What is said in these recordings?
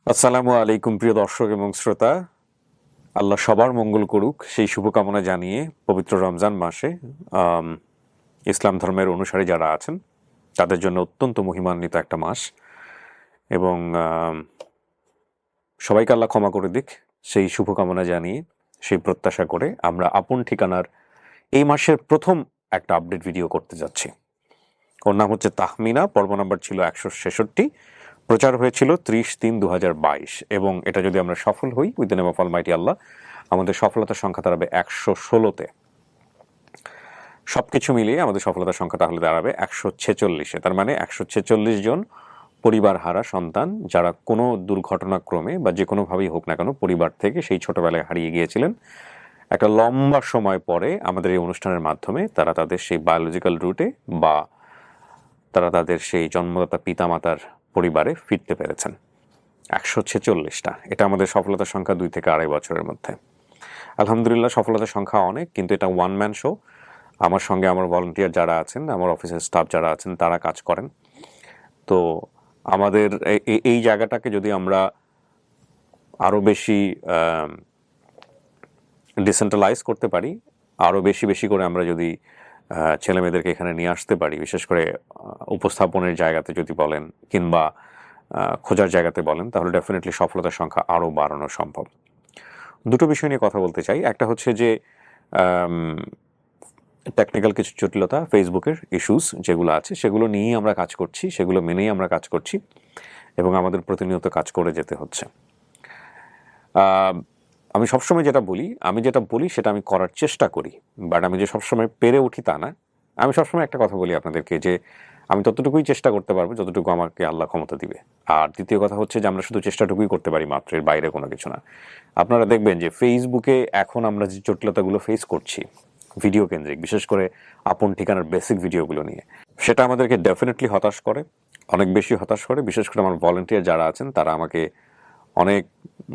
আসসালামু আলাইকুম প্রিয় দর্শক এবং শ্রোতা। আল্লাহ সবার মঙ্গল করুক সেই শুভকামনা জানিয়ে পবিত্র রমজান মাসে ইসলাম ধর্মের অনুসারী যারা আছেন তাদের জন্য অত্যন্ত মহিমান্বিত একটা মাস এবং সবাইকে আল্লাহ ক্ষমা করে দিক সেই শুভকামনা জানিয়ে সেই প্রত্যাশা করে আমরা আপন ঠিকানার এই মাসের প্রথম একটা আপডেট ভিডিও করতে যাচ্ছি। ওর নাম হচ্ছে তাহমিনা, পর্ব নাম্বার ছিল 166, প্রচার হয়েছিল 30/3/2022 এবং এটা যদি আমরা সফল হই with the name of almighty Allah, আমাদের সফলতার সংখ্যা দাঁড়াবে 116-তে। সব কিছু মিলিয়ে আমাদের সফলতার সংখ্যা তাহলে দাঁড়াবে 146-এ। তার মানে 146 জন পরিবার হারা সন্তান যারা কোনো দুর্ঘটনাক্রমে বা যে কোনোভাবেই হোক না কেন পরিবার থেকে সেই ছোটবেলায় হারিয়ে গিয়েছিলেন, একটা লম্বা সময় পরে আমাদের এই অনুষ্ঠানের মাধ্যমে তারা তাদের সেই বায়োলজিক্যাল রুটে বা তারা তাদের সেই জন্মদাতা পিতামাতার পরিবারে ফিরতে পেরেছেন। 146টা, এটা আমাদের সফলতার সংখ্যা 2 থেকে 2.5 বছরের মধ্যে। আলহামদুলিল্লাহ, সফলতার সংখ্যা অনেক, কিন্তু এটা ওয়ান ম্যান শো। আমার সঙ্গে আমার ভলান্টিয়ার যারা আছেন, আমার অফিসের স্টাফ যারা আছেন, তারা কাজ করেন। তো আমাদের এই জায়গাটাকে যদি আমরা আরও বেশি ডিসেন্ট্রালাইজ করতে পারি, আরও বেশি বেশি করে আমরা যদি ছেলে মেয়েদেরকে এখানে নিয়ে আসতে পারি, বিশেষ করে উপস্থাপনের জায়গাতে যদি বলেন কিংবা খোঁজার জায়গাতে বলেন, তাহলে ডেফিনেটলি সফলতার সংখ্যা আরও বাড়ানো সম্ভব। দুটো বিষয় নিয়ে কথা বলতে চাই। একটা হচ্ছে যে টেকনিক্যাল কিছু জটিলতা, ফেসবুকের ইস্যুস যেগুলো আছে সেগুলো নিয়েই আমরা কাজ করছি, সেগুলো মেনেই আমরা কাজ করছি এবং আমাদের প্রতিনিয়ত কাজ করে যেতে হচ্ছে। আমি সবসময় যেটা বলি সেটা আমি করার চেষ্টা করি, বাট আমি যে সবসময় পেরে উঠি তা না। আমি সবসময় একটা কথা বলি আপনাদেরকে যে আমি ততটুকুই চেষ্টা করতে পারবো যতটুকু আমাকে আল্লাহ ক্ষমতা দিবে। আর দ্বিতীয় কথা হচ্ছে যে আমরা শুধু চেষ্টাটুকুই করতে পারি মাত্র, এর বাইরে কোনো কিছু না। আপনারা দেখবেন যে ফেসবুকে এখন আমরা যে জটিলতাগুলো ফেস করছি ভিডিও কেন্দ্রিক, বিশেষ করে আপন ঠিকানার বেসিক ভিডিওগুলো নিয়ে, সেটা আমাদেরকে ডেফিনেটলি হতাশ করে, অনেক বেশি হতাশ করে। বিশেষ করে আমার ভলান্টিয়ার যারা আছেন তারা আমাকে অনেক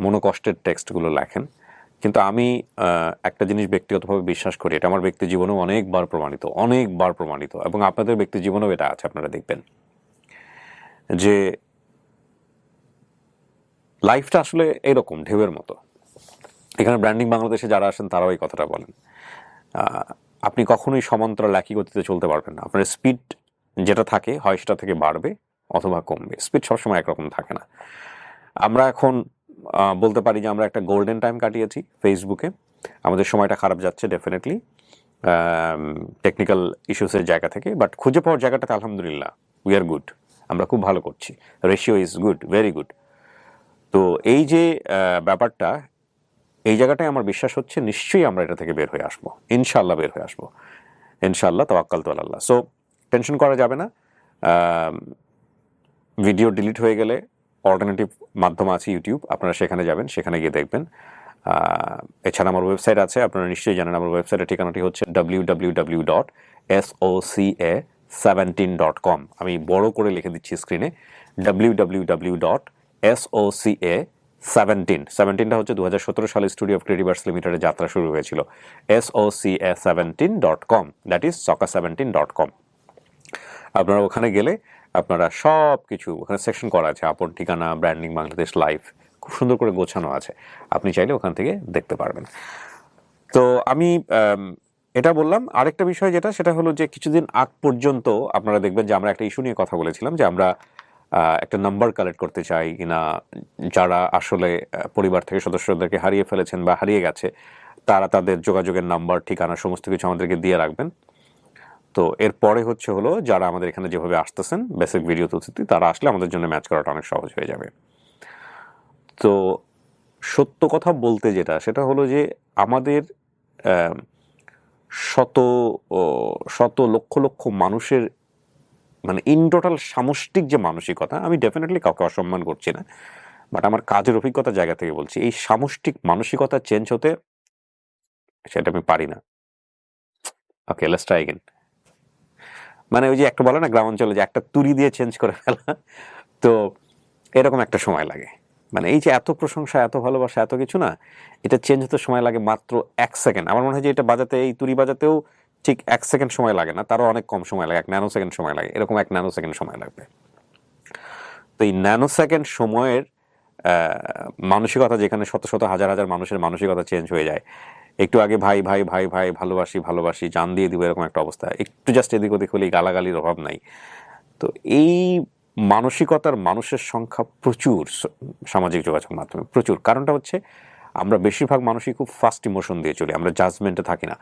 মনোকষ্টের টেক্সটগুলো লেখেন, কিন্তু আমি একটা জিনিস ব্যক্তিগতভাবে বিশ্বাস করি, এটা আমার ব্যক্তি জীবনেও অনেকবার প্রমাণিত এবং আপনাদের ব্যক্তি জীবনেও এটা আছে। আপনারা দেখবেন যে লাইফটা আসলে এরকম ঢেউয়ের মতো। এখানে ব্র্যান্ডিং বাংলাদেশে যারা আসেন তারাও এই কথাটা বলেন, আপনি কখনোই সমান্তরাল একই গতিতে চলতে পারবেন না। আপনার স্পিড যেটা থাকে হয় সেটা থেকে বাড়বে অথবা কমবে, স্পিড সবসময় একরকম থাকে না। আমরা এখন বলতে পারি যে আমরা একটা গোল্ডেন টাইম কাটিয়েছি ফেসবুকে, আমাদের সময়টা খারাপ যাচ্ছে ডেফিনেটলি টেকনিক্যাল ইস্যুসের জায়গা থেকে, বাট খুঁজে পাওয়ার জায়গাটাতে আলহামদুলিল্লাহ উই আর গুড, আমরা খুব ভালো করছি, ratio is good, very good. তো এই যে ব্যাপারটা, এই জায়গাটায় আমার বিশ্বাস হচ্ছে নিশ্চয়ই আমরা এটা থেকে বের হয়ে আসবো, ইনশাল্লাহ বের হয়ে আসবো, ইনশাল্লাহ, তাওয়াক্কালতু আলাল্লাহ। সো টেনশন করা যাবে না। ভিডিও ডিলিট হয়ে গেলে অল্টারনেটিভ মাধ্যম আছে ইউটিউব, আপনারা সেখানে যাবেন, সেখানে গিয়ে দেখবেন। এছাড়া আমার ওয়েবসাইট আছে, আপনারা নিশ্চয়ই জানেন। আমার ওয়েবসাইটের ঠিকানাটি হচ্ছে www.soca17.com। আমি বড় করে লিখে দিচ্ছি স্ক্রিনে, www.soca17 হচ্ছে 2017 সালে স্টুডিও অফ ক্রিয়েটিভ আর্টস লিমিটেডের যাত্রা শুরু হয়েছিল। soca17.com, that is soca17.com। আপনারা ওখানে গেলে আপনারা সব কিছু, ওখানে সেকশন করা আছে, আপন ঠিকানা, ব্র্যান্ডিং বাংলাদেশ, লাইফ, খুব সুন্দর করে গোছানো আছে, আপনি চাইলে ওখান থেকে দেখতে পারবেন। তো আমি এটা বললাম। আরেকটা বিষয় যেটা, সেটা হলো যে কিছুদিন আগ পর্যন্ত আপনারা দেখবেন যে আমরা একটা ইস্যু নিয়ে কথা বলেছিলাম যে আমরা একটা নাম্বার কালেক্ট করতে চাই কিনা, যারা আসলে পরিবার থেকে সদস্যদেরকে হারিয়ে ফেলেছেন বা হারিয়ে গেছে, তারা তাদের যোগাযোগের নাম্বার, ঠিকানা সমস্ত কিছু আমাদেরকে দিয়ে রাখবেন। তো এরপরে হলো যারা আমাদের এখানে যেভাবে আসতেছেন বেসিক ভিডিও তথ্য, তারা আসলে আমাদের জন্য ম্যাচ করাটা অনেক সহজ হয়ে যাবে। তো সত্য কথা বলতে যেটা, সেটা হলো যে আমাদের শত শত লক্ষ লক্ষ মানুষের, মানে ইন টোটাল সামষ্টিক যে মানসিকতা, আমি ডেফিনেটলি কাউকে অসম্মান করছি না, বাট আমার কাজের অভিজ্ঞতার জায়গা থেকে বলছি, এই সামষ্টিক মানসিকতা চেঞ্জ হতে সেটা আমি পারি না। ওকে, লেটস ট্রাই अगेन। মানে ওই যে একটা বলে না গ্রামাঞ্চলে যে একটা তুড়ি দিয়ে চেঞ্জ করে ফেলা, তো এরকম একটা সময় লাগে। মানে এই যে এত প্রশংসা, এত ভালোবাসা, এত কিছু না, এটা চেঞ্জ হতে সময় লাগে মাত্র 1 সেকেন্ড। আমার মনে হয় যে এটা বাজাতে, এই তুড়ি বাজাতেও ঠিক 1 সেকেন্ড সময় লাগে না, তারও অনেক কম সময় লাগে, 1 ন্যানো সেকেন্ড সময় লাগে, এরকম 1 ন্যানো সেকেন্ড সময় লাগবে। তো এই ন্যানো সেকেন্ড সময়ের মানসিকতা যেখানে শত শত হাজার হাজার মানুষের মানসিকতা চেঞ্জ হয়ে যায়, একটু আগে ভাই ভাই ভাই ভাই ভালোবাসি ভালোবাসি জান দিয়ে দিব এরকম একটা অবস্থা, একটু জাস্ট এদিক ওদিক হলেই গালাগালির অভাব নাই। তো এই মানসিকতার মানুষের সংখ্যা প্রচুর সামাজিক যোগাযোগ মাধ্যমে, প্রচুর। কারণটা হচ্ছে আমরা বেশিরভাগ মানুষই খুব ফাস্ট ইমোশন দিয়ে চলি, আমরা জাজমেন্টে থাকি না,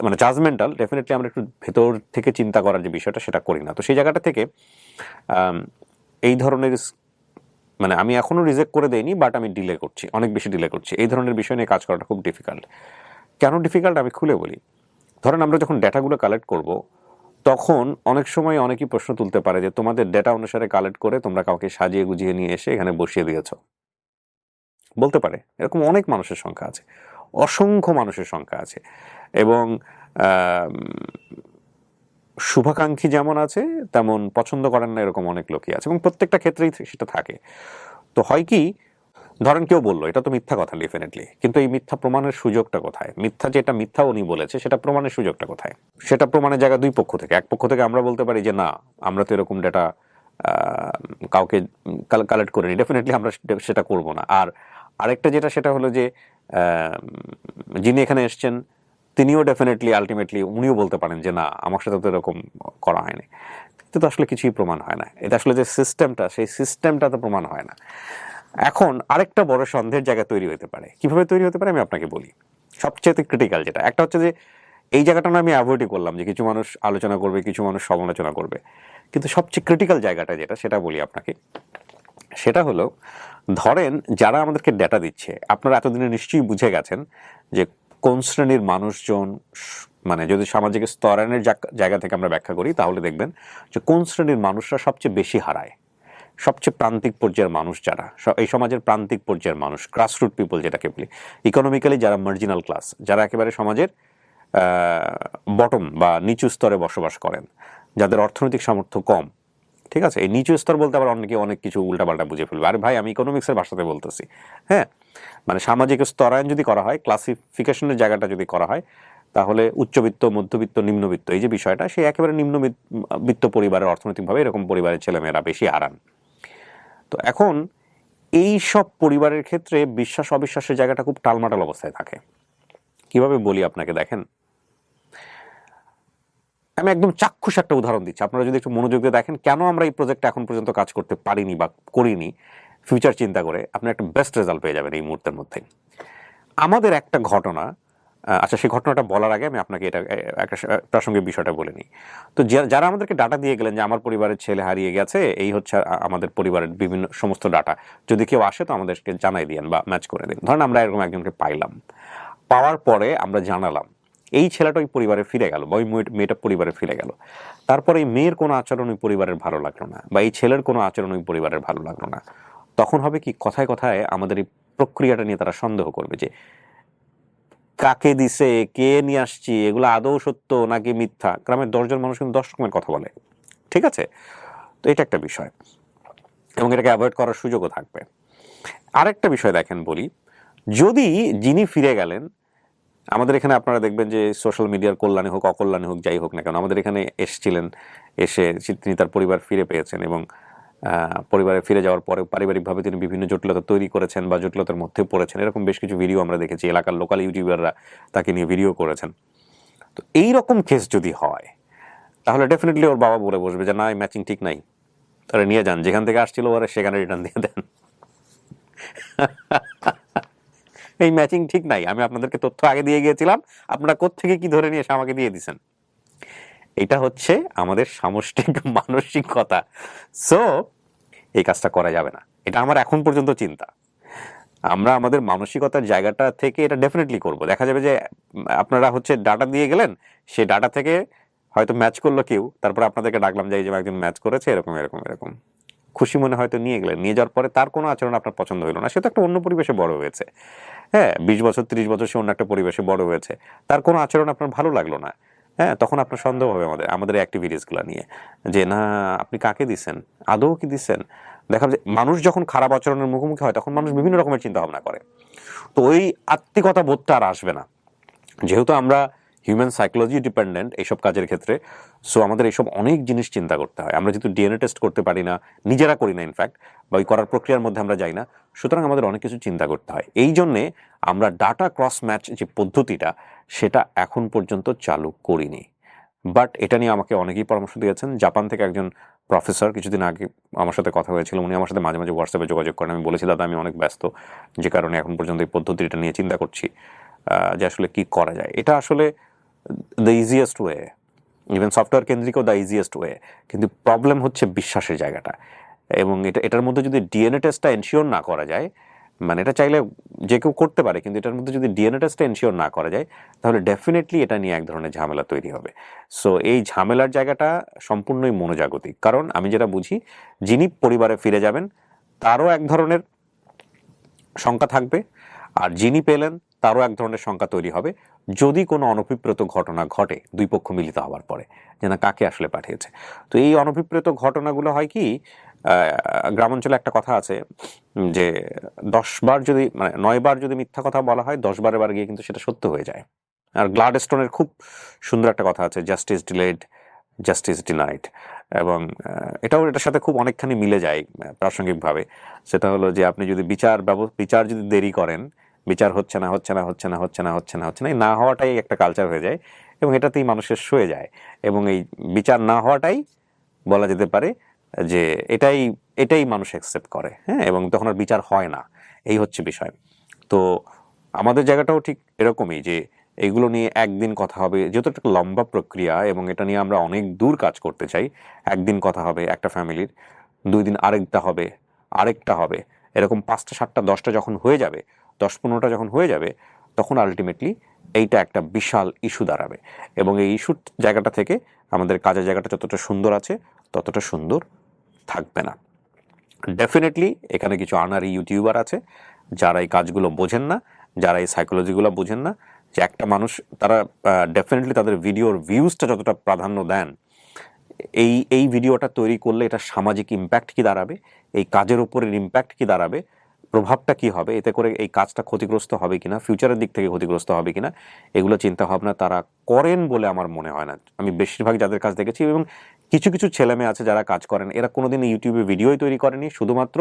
মানে জাজমেন্টাল ডেফিনেটলি আমরা একটু ভেতর থেকে চিন্তা করার যে বিষয়টা সেটা করি না। তো সেই জায়গাটা থেকে এই ধরনের, মানে আমি এখনো রিজেক্ট করে দেইনি, বাট আমি ডিলে করছি, অনেক বেশি ডিলে করছি। এই ধরনের বিষয় নিয়ে কাজ করাটা খুব ডিফিকাল্ট। কেন ডিফিকাল্ট আমি খুলে বলি। ধরেন আমরা যখন ডেটাগুলো কালেক্ট করব, তখন অনেক সময় অনেকেই প্রশ্ন তুলতে পারে যে তোমাদের ডেটা অনুসারে কালেক্ট করে তোমরা কাউকে সাজিয়ে গুজিয়ে নিয়ে এসে এখানে বসিয়ে দিয়েছ, বলতে পারে। এরকম অনেক মানুষের সংখ্যা আছে, অসংখ্য মানুষের সংখ্যা আছে, এবং শুভাকাঙ্ক্ষী যেমন আছে তেমন পছন্দ করেন না এরকম অনেক লোকই আছে, এবং প্রত্যেকটা ক্ষেত্রেই সেটা থাকে। তো হয় কি, ধরেন কেউ বললো এটা তো মিথ্যা কথা ডেফিনেটলি, কিন্তু এই মিথ্যা প্রমাণের সুযোগটা কোথায়? মিথ্যা যেটা মিথ্যা উনি বলেছে সেটা প্রমাণের সুযোগটা কোথায়? সেটা প্রমাণের জায়গা দুই পক্ষ থেকে। এক পক্ষ থেকে আমরা বলতে পারি যে না, আমরা তো এরকম ডেটা কাউকে কালেক্ট করিনি, ডেফিনেটলি আমরা সেটা করব না। আর আরেকটা যেটা, সেটা হলো যে যিনি এখানে এসছেন তিনিও ডেফিনেটলি আলটিমেটলি উনিও বলতে পারেন যে না, আমার সাথে তো এরকম করা হয়নি। কিন্তু তো আসলে কিছুই প্রমাণ হয় না। এটা আসলে যে সিস্টেমটা, সেই সিস্টেমটা তো প্রমাণ হয় না। এখন আরেকটা বড় সন্দেহের জায়গা তৈরি হতে পারে। কিভাবে তৈরি হতে পারে আমি আপনাকে বলি। সবচেয়ে ক্রিটিক্যাল যেটা, একটা হচ্ছে যে এই জায়গাটা না আমি অ্যাভয়েডই করলাম, যে কিছু মানুষ আলোচনা করবে, কিছু মানুষ সমালোচনা করবে, কিন্তু সবচেয়ে ক্রিটিক্যাল জায়গাটা যেটা, সেটা বলি আপনাকে। সেটা হলো, ধরেন যারা আমাদেরকে ডেটা দিচ্ছে, আপনারা এতদিনে নিশ্চয়ই বুঝে গেছেন যে কোন শ্রেণীর মানুষজন, মানে যদি সামাজিক স্তরায়নের জায়গা থেকে আমরা ব্যাখ্যা করি, তাহলে দেখবেন যে কোন শ্রেণীর মানুষরা সবচেয়ে বেশি হারায়। সবচেয়ে প্রান্তিক পর্যায়ের মানুষ যারা, এই সমাজের প্রান্তিক পর্যায়ের মানুষ, গ্রাসরুট পিপল যেটাকে বলি, ইকোনমিক্যালি যারা মার্জিনাল ক্লাস, যারা একেবারে সমাজের বটম বা নিচু স্তরে বসবাস করেন, যাদের অর্থনৈতিক সামর্থ্য কম, ঠিক আছে। এই নিচু স্তর বলতে আবার অনেকে অনেক কিছু উল্টাপাল্টা বুঝে ফেলবে। আরে ভাই, আমি ইকোনমিক্সের ভাষাতে বলতেছি। হ্যাঁ, মানে সামাজিক স্তরায়ন যদি করা হয়, ক্লাসিফিকেশনের জায়গাটা যদি করা হয়, তাহলে উচ্চবিত্ত, মধ্যবিত্ত, নিম্নবিত্ত, এই যে বিষয়টা, সে একেবারে নিম্নবিত্ত পরিবারের, অর্থনৈতিকভাবে এরকম পরিবারের ছেলেমেয়েরা বেশি হারান। তো এখন এই সব পরিবারের ক্ষেত্রে বিশ্বাস অবিশ্বাসের জায়গাটা খুব টালমাটাল অবস্থায় থাকে। কিভাবে বলি আপনাকে, দেখেন, আমি একদম চাক্ষুষ একটা উদাহরণ দিচ্ছি, আপনারা যদি একটু মনোযোগ দিয়ে দেখেন কেন আমরা এই প্রজেক্টটা এখন পর্যন্ত কাজ করতে পারিনি বা করিনি, ফিউচার চিন্তা করে আপনি একটা বেস্ট রেজাল্ট পেয়ে যাবেন এই মুহূর্তের মধ্যে। আমাদের একটা ঘটনা, আচ্ছা সেই ঘটনাটা বলার আগে আমি আপনাকে এটা একটা প্রাসঙ্গিক বিষয়টা বলে নিই। তো যারা আমাদেরকে ডাটা দিয়ে গেলেন যে আমার পরিবারের ছেলে হারিয়ে গেছে, এই হচ্ছে আমাদের পরিবারের বিভিন্ন সমস্ত ডাটা, যদি কেউ আসে তো আমাদেরকে জানাই দিন বা ম্যাচ করে দিন। ধরেন আমরা এরকম একজনকে পাইলাম, পাওয়ার পরে আমরা জানালাম এই ছেলেটা ওই পরিবারে ফিরে গেল, বা ওই মেয়েটা পরিবারে ফিরে গেল। তারপরে এই মেয়ের কোনো আচরণ ওই পরিবারের ভালো লাগলো না, বা এই ছেলের কোনো আচরণ ওই পরিবারের ভালো লাগলো না। তখন হবে কি, কথায় কথায় আমাদের এই প্রক্রিয়াটা নিয়ে তারা সন্দেহ করবে যে কাকে দিছে, কে নিয়ে আসছি, এগুলো আদৌ সত্য নাকি মিথ্যা। গ্রামের 10 জন মানুষ কিন্তু 10 রকমের কথা বলে, ঠিক আছে। তো এটা একটা বিষয়, এবং এটাকে অ্যাভয়েড করার সুযোগও থাকবে। আরেকটা বিষয় দেখেন বলি, যদি যিনি ফিরে গেলেন, আমাদের এখানে আপনারা দেখবেন যে সোশ্যাল মিডিয়ার কল্যাণে হোক অকল্যাণে হোক, যাই হোক না কেন, আমাদের এখানে এসেছিলেন, এসে তিনি তার পরিবার ফিরে পেয়েছেন, এবং পরিবারে ফিরে যাওয়ার পরে পারিবারিকভাবে তিনি বিভিন্ন জটিলতা তৈরি করেছেন বা জটিলতার মধ্যে পড়েছেন, এরকম বেশ কিছু ভিডিও আমরা দেখেছি। এলাকার লোকাল ইউটিউবাররা তাকে নিয়ে ভিডিও করেছেন। তো এই রকম কেস যদি হয়, তাহলে ডেফিনেটলি ওর বাবা বলে বসবে যে না, এই ম্যাচিং ঠিক নাই, তাহলে নিয়ে যান, যেখান থেকে আসছিল ওরা সেখানে রিটার্ন দিয়ে দেন। এই ম্যাচিং ঠিক নাই, আমি আপনাদেরকে তথ্য আগে দিয়ে গিয়েছিলাম, আপনারা কোত্থেকে কি ধরে নিয়ে এসে আমাকে দিয়ে দিচ্ছেন। এটা হচ্ছে আমাদের সামষ্টিক মানসিকতা। সো এই কাজটা করা যাবে না, এটা আমার এখন পর্যন্ত চিন্তা। আমরা আমাদের মানসিকতার জায়গাটা থেকে এটা ডেফিনেটলি করব। দেখা যাবে যে আপনারা হচ্ছে ডাটা দিয়ে গেলেন, সেই ডাটা থেকে হয়তো ম্যাচ করলো কেউ, তারপর আপনাদেরকে ডাকলাম যে এই যে একজন ম্যাচ করেছে, এরকম এরকম এরকম, খুশি মনে হয়তো নিয়ে গেলেন। নিয়ে যাওয়ার পরে তার কোনো আচরণ আপনার পছন্দ হলো না, সে তো একটা অন্য পরিবেশে বড় হয়েছে, হ্যাঁ, 20 বছর 30 বছর সে অন্য একটা পরিবেশে বড় হয়েছে, তার কোনো আচরণ আপনার ভালো লাগলো না, হ্যাঁ, তখন আপনার সন্দেহ হবে আমাদের অ্যাক্টিভিটিসগুলো নিয়ে, যে না আপনি কাকে দিচ্ছেন, আদৌ কি দিচ্ছেন। দেখা যায় মানুষ যখন খারাপ আচরণের মুখোমুখি হয়, তখন মানুষ বিভিন্ন রকমের চিন্তা ভাবনা করে। তো ওই আত্মিকতা বোধটা আর আসবে না, যেহেতু আমরা হিউম্যান সাইকোলজি ডিপেন্ডেন্ট এইসব কাজের ক্ষেত্রে। সো আমাদের এইসব অনেক জিনিস চিন্তা করতে হয়। আমরা যেহেতু ডিএনএ টেস্ট করতে পারি না, নিজেরা করি না ইনফ্যাক্ট, বা ওই করার প্রক্রিয়ার মধ্যে আমরা যাই না, সুতরাং আমাদের অনেক কিছু চিন্তা করতে হয়। এই জন্যে আমরা ডাটা ক্রস ম্যাচ যে পদ্ধতিটা সেটা এখন পর্যন্ত চালু করিনি। বাট এটা নিয়ে আমাকে অনেকেই পরামর্শ দিয়েছেন। জাপান থেকে একজন প্রফেসর কিছুদিন আগে আমার সাথে কথা হয়েছিল, উনি আমার সাথে মাঝে মাঝে হোয়াটসঅ্যাপে যোগাযোগ করেন। আমি বলেছি দাদা আমি অনেক ব্যস্ত, যে কারণে এখন পর্যন্ত এই পদ্ধতিটা নিয়ে চিন্তা করছি যে আসলে কি করা যায়। এটা আসলে the easiest way, even software কেন্দ্রিকও দ্য ইজিয়েস্ট ওয়ে, কিন্তু প্রবলেম হচ্ছে বিশ্বাসের জায়গাটা। এবং এটার মধ্যে যদি ডিএনএ টেস্টটা এনশিওর না করা যায়, মানে এটা চাইলে যে কেউ করতে পারে, কিন্তু এটার মধ্যে যদি ডিএনএ টেস্টটা এনশিওর না করা যায় তাহলে ডেফিনেটলি এটা নিয়ে এক ধরনের ঝামেলা তৈরি হবে। সো এই ঝামেলার জায়গাটা সম্পূর্ণই মনোজাগতিক। কারণ আমি যেটা বুঝি, যিনি পরিবারে ফিরে যাবেন তারও এক ধরনের শঙ্কা থাকবে, আর যিনি পেলেন তারও এক ধরনের শঙ্কা তৈরি হবে যদি কোনো অনভিপ্রেত ঘটনা ঘটে দুই পক্ষ মিলিত হওয়ার পরে, যে না কাকে আসলে পাঠিয়েছে। তো এই অনভিপ্রেত ঘটনাগুলো হয় কি, গ্রামাঞ্চলে একটা কথা আছে যে 10 বার যদি, মানে 9 বার যদি মিথ্যা কথা বলা হয়, 10 বারের বার গিয়ে কিন্তু সেটা সত্য হয়ে যায়। আর গ্লাডস্টোনের খুব সুন্দর একটা কথা আছে, জাস্টিস ডিলেড জাস্টিস ডিনাইড, এবং এটার সাথে খুব অনেকখানি মিলে যায় প্রাসঙ্গিকভাবে। সেটা হলো যে আপনি যদি বিচার যদি দেরি করেন, বিচার হচ্ছে না এই না হওয়াটাই একটা কালচার হয়ে যায়, এবং এটাতেই মানুষের সয়ে যায়, এবং এই বিচার না হওয়াটাই বলা যেতে পারে যে এটাই মানুষ অ্যাকসেপ্ট করে, হ্যাঁ, এবং তখন আর বিচার হয় না। এই হচ্ছে বিষয়। তো আমাদের জায়গাটাও ঠিক এরকমই, যে এগুলো নিয়ে একদিন কথা হবে, যেহেতু একটা লম্বা প্রক্রিয়া এবং এটা নিয়ে আমরা অনেক দূর কাজ করতে চাই। একদিন কথা হবে একটা ফ্যামিলির, 2 দিন আরেকটা হবে, এরকম 5টা 7টা 10টা যখন হয়ে যাবে, 10-15টা যখন হয়ে যাবে, তখন আলটিমেটলি এইটা একটা বিশাল ইস্যু দাঁড়াবে, এবং এই ইস্যুর জায়গাটা থেকে আমাদের কাজের জায়গাটা যতটা সুন্দর আছে ততটা সুন্দর থাকবে না। ডেফিনেটলি এখানে কিছু আনারি ইউটিউবার আছে যারা এই কাজগুলো বোঝেন না, যারা এই সাইকোলজিগুলো বোঝেন না, যে একটা মানুষ, তারা ডেফিনেটলি তাদের ভিডিওর ভিউজটা যতটা প্রাধান্য দেন, এই ভিডিওটা তৈরি করলে এটা সামাজিক ইম্প্যাক্ট কি দাঁড়াবে, এই কাজের উপরের ইম্প্যাক্ট কি দাঁড়াবে, প্রভাবটা কি হবে, এতে করে এই কাজটা ক্ষতিগ্রস্ত হবে কিনা, ফিউচারের দিক থেকে ক্ষতিগ্রস্ত হবে কিনা, এগুলো চিন্তা ভাবনা তারা করেন বলে আমার মনে হয় না। আমি বেশিরভাগ যাদের কাজ দেখেছি, এবং কিছু কিছু ছেলেমেয়ে আছে যারা কাজ করেন, এরা কোনোদিন ইউটিউবে ভিডিওই তৈরি করেনি, শুধুমাত্র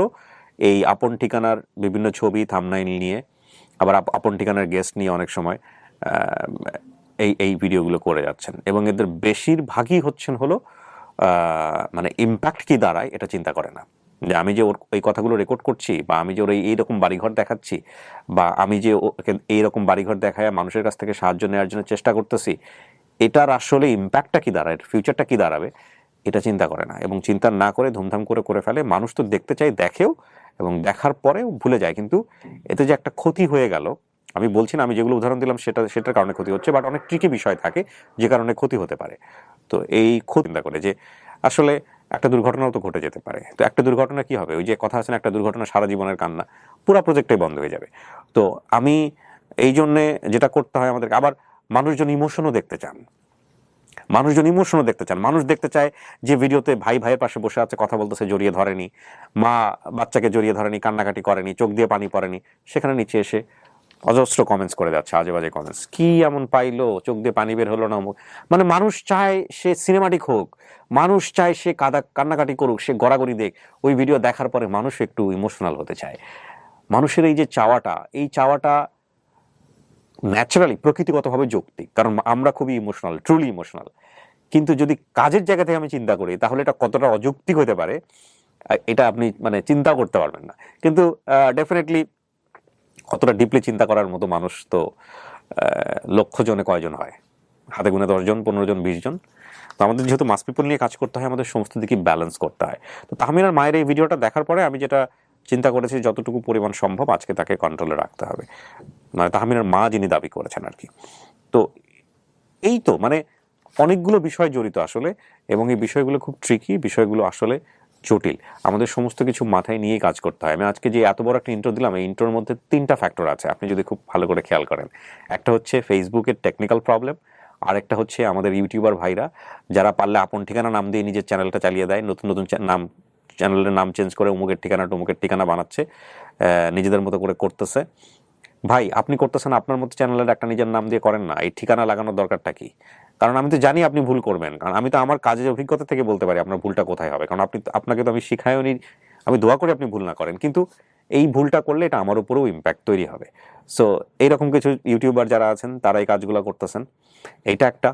এই আপন ঠিকানার বিভিন্ন ছবি থাম্বনেইল নিয়ে, আবার আপন ঠিকানার গেস্ট নিয়ে অনেক সময় এই ভিডিওগুলো করে যাচ্ছেন, এবং এদের বেশিরভাগই হচ্ছেন হলো মানে ইম্প্যাক্ট কি দাঁড়ায় এটা চিন্তা করে না। যে আমি যে ওর এই কথাগুলো রেকর্ড করছি, বা আমি যে ওর এইরকম বাড়িঘর দেখাচ্ছি, বা আমি যে ওকে এইরকম বাড়িঘর দেখায় মানুষের কাছ থেকে সাহায্য নেওয়ার জন্য চেষ্টা করতেছি, এটার আসলে ইম্প্যাক্টটা কি দাঁড়ায়, ফিউচারটা কি দাঁড়াবে, এটা চিন্তা করে না, এবং চিন্তা না করে ধুমধাম করে ফেলে। মানুষ তো দেখতে চাই, দেখেও, এবং দেখার পরেও ভুলে যায়। কিন্তু এতে যে একটা ক্ষতি হয়ে গেল, আমি বলছি না, আমি যেগুলো উদাহরণ দিলাম সেটার কারণে ক্ষতি হচ্ছে, বাট অনেক ট্রিকি বিষয় থাকে যে কারণে ক্ষতি হতে পারে। তো এই ক্ষতি চিন্তা করে যে আসলে একটা দুর্ঘটনাও তো ঘটে যেতে পারে। তো একটা দুর্ঘটনা কি হবে, ওই যে কথা আছে না, একটা দুর্ঘটনা সারা জীবনের কান্না, পুরো প্রজেক্টটাই বন্ধ হয়ে যাবে। তো আমি এই জন্যে যেটা করতে হয় আমাদের, আবার মানুষজন ইমোশনও দেখতে চান, মানুষ দেখতে চায় যে ভিডিওতে ভাই ভাইয়ের পাশে বসে আছে, কথা বলতেছে, জড়িয়ে ধরেনি, মা বাচ্চাকে জড়িয়ে ধরেনি, কান্নাকাটি করেনি, চোখ দিয়ে পানি পড়েনি, সেখানে নিচে এসে অজস্র কমেন্টস করে যাচ্ছে, আজে বাজে কমেন্টস, কি এমন পাইলো, চোখ দিয়ে পানি বের হলো না। মানে মানুষ চায় সে সিনেমাটিক হোক, মানুষ চায় সে কান্নাকাটি করুক, সে গড়াগড়ি দেখ। ওই ভিডিও দেখার পরে মানুষ একটু ইমোশনাল হতে চায়। মানুষের এই যে এই চাওয়াটা ন্যাচারালি, প্রকৃতিগতভাবে যৌক্তিক, কারণ আমরা খুবই ইমোশনাল, ট্রুলি ইমোশনাল। কিন্তু যদি কাজের জায়গা থেকে আমি চিন্তা করি, তাহলে এটা কতটা অযৌক্তিক হতে পারে এটা আপনি মানে চিন্তা করতে পারবেন না। কিন্তু ডেফিনেটলি কতটা ডিপলি চিন্তা করার মতো মানুষ তো লক্ষ জনে কয়জন হয়, হাতে গুনে 10 জন, 15 জন, 20 জন। তো আমাদের যেহেতু মাস পিপল নিয়ে কাজ করতে হয়, আমাদের সমস্ত দিকে ব্যালেন্স করতে হয়। তো তাহমিনার মায়ের এই ভিডিওটা দেখার পরে আমি যেটা চিন্তা করেছি, যতটুকু পরিমাণ সম্ভব আজকে তাকে কন্ট্রোলে রাখতে হবে, মানে তাহমিনার মা যিনি দাবি করেছেন আর কি। তো এই তো মানে অনেকগুলো বিষয় জড়িত আসলে, এবং এই বিষয়গুলো খুব ট্রিকি, বিষয়গুলো আসলে জটিল। আমাদের সমস্ত কিছু মাথায় নিয়েই কাজ করতে হয়। আমি আজকে যে এত বড় একটা ইন্ট্রো দিলাম, এই ইন্ট্রোর মধ্যে 3টা ফ্যাক্টর আছে, আপনি যদি খুব ভালো করে খেয়াল করেন। একটা হচ্ছে ফেসবুকের টেকনিক্যাল প্রবলেম, আরেকটা হচ্ছে আমাদের ইউটিউবার ভাইরা যারা পারলে আপন ঠিকানা নাম দিয়ে নিজের চ্যানেলটা চালিয়ে দেয়, নতুন নতুন চ্যানেলের নাম চেঞ্জ করে অমুকের ঠিকানা টমুকের ঠিকানা বানাচ্ছে, নিজেদের মতো করে করতেছে। ভাই আপনি করতেছেন আপনার মতো চ্যানেলের একটা নিজের নাম দিয়ে করেন না, এই ঠিকানা লাগানোর দরকারটা কি? কারণ আমি তো জানি আপনি ভুল করবেন, কারণ আমি তো আমার কাজের অভিজ্ঞতা থেকে বলতে পারি আপনার ভুলটা কোথায় হবে, কারণ আপনাকে তো আমি শিখাইও নি, আমি দোয়া করি আপনি ভুল না করেন, কিন্তু এই ভুলটা করলে এটা আমার উপরেও ইম্প্যাক্ট তৈরি হবে। সো এইরকম কিছু ইউটিউবার যারা আছেন তারা এই কাজগুলো করতেছেন, এইটা একটা।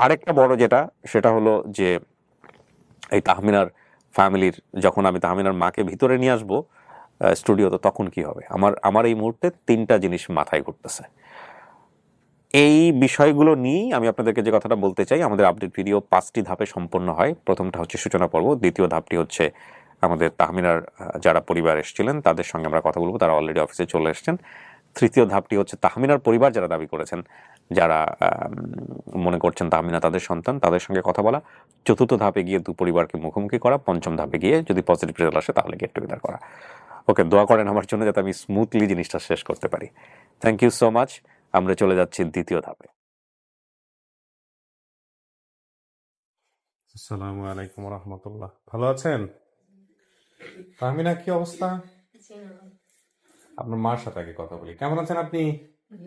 আরেকটা বড় যেটা, সেটা হলো যে এই তাহমিনার ফ্যামিলির, যখন আমি তাহমিনার মাকে ভিতরে নিয়ে আসবো স্টুডিওতে, তখন কি হবে? আমার এই মুহূর্তে 3টা জিনিস মাথায় ঘুরতেছে। এই বিষয়গুলো নিয়েই আমি আপনাদেরকে যে কথাটা বলতে চাই। আমাদের আপডেট ভিডিও 5টি ধাপে সম্পন্ন হয়। প্রথমটা হচ্ছে সূচনা পর্ব, দ্বিতীয় ধাপটি হচ্ছে আমাদের তাহমিনার যারা পরিবার এসেছিলেন তাদের সঙ্গে আমরা কথা বলবো, তারা অলরেডি অফিসে চলে এসেছেন। তৃতীয় ধাপটি হচ্ছে তাহমিনার পরিবার যারা দাবি করেছেন, যারা মনে করছেন তাহমিনা তাদের সন্তান, তাদের সঙ্গে কথা বলা। চতুর্থ ধাপে গিয়ে দু পরিবারকে মুখোমুখি করা। পঞ্চম ধাপে গিয়ে যদি পজিটিভ রেজাল্ট আসে তাহলে গেট টুগেদার করা। ওকে, দোয়া করেন আমার জন্য যাতে আমি স্মুথলি জিনিসটা শেষ করতে পারি। Thank you so much. আমরা চলে যাচ্ছি দ্বিতীয় ধাপে। আসসালামু আলাইকুম রহমতুল্লাহ। ভালো আছেন তাহমিনা? কি অবস্থা? আপনার মার সাথে আগে কথা বলি। কেমন আছেন আপনি?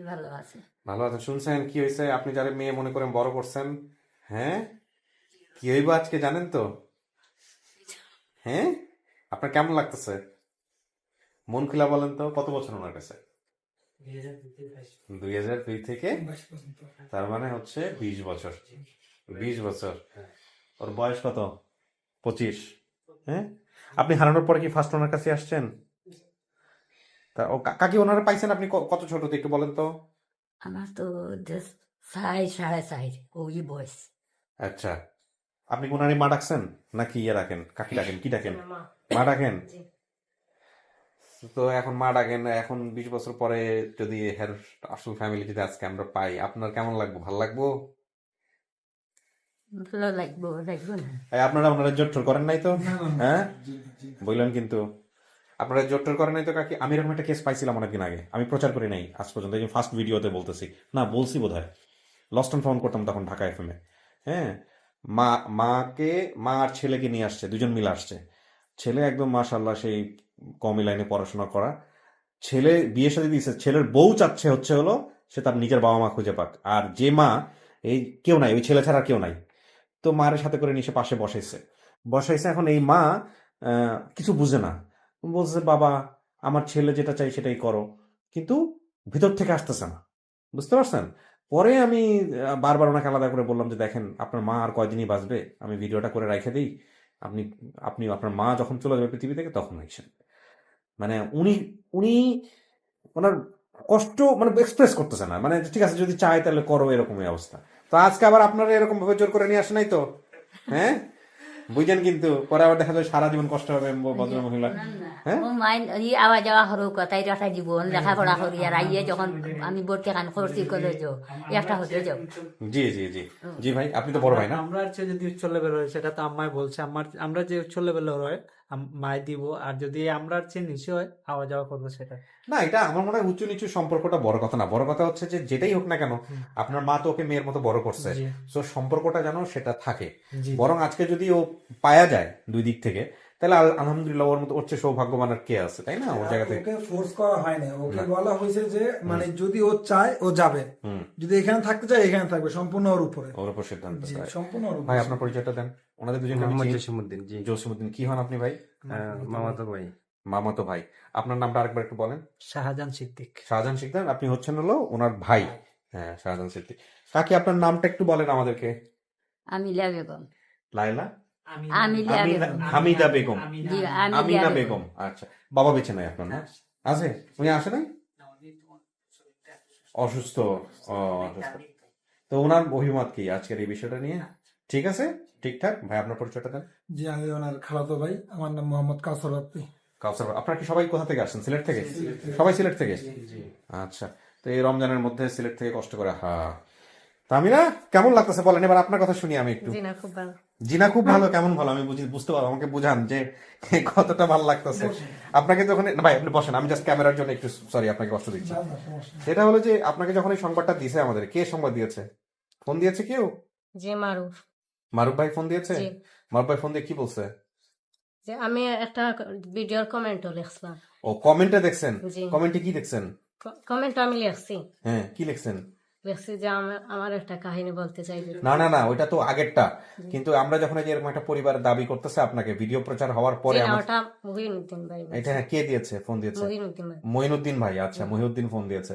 ভালো আছে। ভালো আছেন। শুনছেন কি হয়েছে? আপনি যারা মেয়ে মনে করেন বড় করছেন, হ্যাঁ, কি হইব আজকে জানেন তো? হ্যাঁ, আপনার কেমন লাগতেছে? মন খুলা বলেন তো, কত বছর ওনার কাছে? 2002 থেকে, তার মানে হচ্ছে 20 বছর। 20 বছর। ওর বয়স কত? 25। হ্যাঁ, আপনি হারানোর পরে কি ফার্স্ট ওনার কাছে আসছেন? তা ও কাকি ওনারা পাইছেন আপনি কত ছোটতে একটু বলেন তো? আমার তো 4.5 ওই বয়স। আচ্ছা, আপনি কি ওনারই মা ডাকছেন নাকি ইয়ে ডাকেন, কাকি ডাকেন, কি ডাকেন? মা ডাকেন। তো এখন মা ডাকেন, এখন 20 বছর পরে যদি হের আসল ফ্যামিলি যদি আজকে আমরা পাই, আপনার কেমন লাগবে? ভালো লাগবো? ভালো লাগবো লাগবো না? আপনারা ওনারা জোর করেন নাই তো? হ্যাঁ, বললেন কিন্তু আপনারা জোর করেন নাই তো কাকি? আমি এরকম একটা কেস পাইছিলাম অনেকদিন আগে, আমি প্রচার করি নাই আজ পর্যন্ত, এই ফার্স্ট ভিডিওতে বলতেছি। না, বলছি বোধহয়, লস্ট অ্যান্ড ফাউন্ড করতাম তখন ঢাকা এফএমে। হ্যাঁ, মা মা আর ছেলেকে নিয়ে আসছে, দুজন মিলে আসছে। ছেলে একদম মাশাল্লাহ সেই কমই লাইনে পড়াশোনা করা। ছেলে বিয়ে শাদী দিয়েছে, ছেলের বউ চাচ্ছে হচ্ছে হলো সে তার নিজের বাবা মা খুঁজে পাক, আর যে মা, এই কেউ নাই, ওই ছেলে ছাড়া কেউ নাই। তো মায়ের সাথে করে নিয়ে সে পাশে বসাইছে। এখন এই মা কিছু বুঝে না, বলছে বাবা আমার ছেলে যেটা চাই সেটাই করো, কিন্তু ভিতর থেকে আসতেছে না, বুঝতে পারছেন? পরে আমি বারবার ওনাকে আলাদা করে বললাম যে দেখেন আপনার মা আর কয়দিনই বাঁচবে, আমি ভিডিওটা করে রেখে দিই, আপনি আপনি আপনার মা যখন চলে যাবে পৃথিবী থেকে তখন আইসেন। মানে উনি উনি ওনার কষ্ট মানে এক্সপ্রেস করতেছে না, মানে ঠিক আছে যদি চাই তাহলে করো, এরকমই অবস্থা। তো আজকে আবার আপনারা এরকম ভাবে জোর করে নিয়ে আসে নাই তো? হ্যাঁ, বুঝেন, কিন্তু পরে আবার দেখা যায় সারা জীবন কষ্ট হবে ভদ্র মহিলা। হ্যাঁ, ও মাইন ই আওয়া যাওয়া হরো কথাই রাখা জীবন লেখাপড়া করি আর আইয়ে যখন আমি ভর্তি খান করছি কলেজ একটা হতে যাও। জি জি জি জি ভাই, আপনি তো বড় ভাই না? আমরা হচ্ছে যদি উচ্চ লেভেল হয় সেটা তো আম্মাই বলছে, আমরা যে উচ্চ লেভেল হয় মাই দিব, আর যদি আমরা চেয়ে নিচে হয় আওয়া যাওয়া করবো সেটা। না, এটা আমার মনে হয় উঁচু নিচু সম্পর্কটা বড় কথা না, বড় কথা হচ্ছে যে যেটাই হোক না কেন আপনার মা তো ওকে মেয়ের মতো বড় করছে, জি তো সম্পর্কটা যেন সেটা থাকে। জি বরং আজকে যদি ও পায়া যায় দুই দিক থেকে, তাহলে আলহামদুলিল্লাহ, ওর মতো ওর চেয়ে সৌভাগ্যবান আর কে আছে, তাই না? ওর জায়গা থেকে ওকে ফোর্স করা হয় না, ওকে বলা হয়েছে যে মানে যদি ও চায় ও যাবে, যদি এখানে থাকতে চায় এখানে থাকবে, সম্পূর্ণ ওর উপরে, ওর উপর সিদ্ধান্ত। জি সম্পূর্ণ ওর উপরে। ভাই আপনার পরিচয়টা দেন। ওনাদের দুজন মোহাম্মদ জসিমউদ্দিন। জি জসিমউদ্দিন। কি হন আপনি ভাই? মামাতো ভাই। মামাতো ভাই। আপনার নামটা আরেকবার একটু বলেন। শাহজাহান সিদ্দিক। শাহজাহান সিকদার। আপনি হচ্ছেন হলো ওনার ভাই। হ্যাঁ, শাহজাহান সিদ্দিক। কাকি আপনার নামটা একটু বলেন আমাদেরকে। আমিলা বেগম। লাইলা? আমিলা বেগম। হামিদা বেগম। জি আমিনা আমিলা বেগম। আচ্ছা, বাবা বেঁচে নাই আপনার না? আছে? উনি আসে নাই? অসুস্থ। ও, অসুস্থ। তো ওনার অভিমত কি আজকের এই বিষয়টা নিয়ে? ঠিক আছে, ঠিকঠাক। ভাই আপনার পরিচয়টা দেন। জি আমি ওনার খালাতো ভাই, আমার নাম মোহাম্মদ কাউসার বাপ্পি। কাউসার। আপনারা কি সবাই কোথা থেকে আসছেন? সিলেট থেকে? সবাই সিলেট থেকে? আচ্ছা, তো এই রমজানের মধ্যে সিলেট থেকে কষ্ট করে। হ্যাঁ, তামিনা কেমন লাগতেছে বলেন, এবার আপনার কথা শুনি আমি একটু। জিনা খুব ভালো। জিনা খুব ভালো। কেমন ভালো? আমি বুঝতে পারবো, আমাকে বুঝান যে কতটা ভালো লাগতেছে আপনাকে যখন। না ভাই আপনি বসেন, আমি জাস্ট ক্যামেরার জন্য একটু সরি আপনাকে কষ্ট দিচ্ছি। সেটা হলো যে আপনাকে যখন এই সংবাদটা দিয়েছে আমাদের, কে সংবাদ দিয়েছে? ফোন দিয়েছে কেউ? যে মারুফ, মারুফ ভাই ফোন দিয়েছে? জি। মারুফ ভাই ফোন দিয়ে কি বলছে? যে আমি একটা ভিডিওর কমেন্টও লিখছিলাম। ও কমেন্টে দেখছেন? জি। কমেন্টে কি দেখছেন? কমেন্ট আমি লিখছি হ্যাঁ, কি লিখছেন? লিখছি যে আমার একটা কাহিনী বলতে চাই যদি। না না না, ওইটা তো আগেরটা। কিন্তু আমরা যখন এই যে এরকম একটা পরিবার দাবি করতেছে আপনাকে, ভিডিও প্রচার হওয়ার পরে জি না, আমরা ওটা মহিনুদ্দিন ভাই বলছে। এটা কে দিয়েছে, ফোন দিয়েছে? মহিনুদ্দিন ভাই। মঈনুদ্দিন ভাই। আচ্ছা, মহিউদ্দিন ফোন দিয়েছে।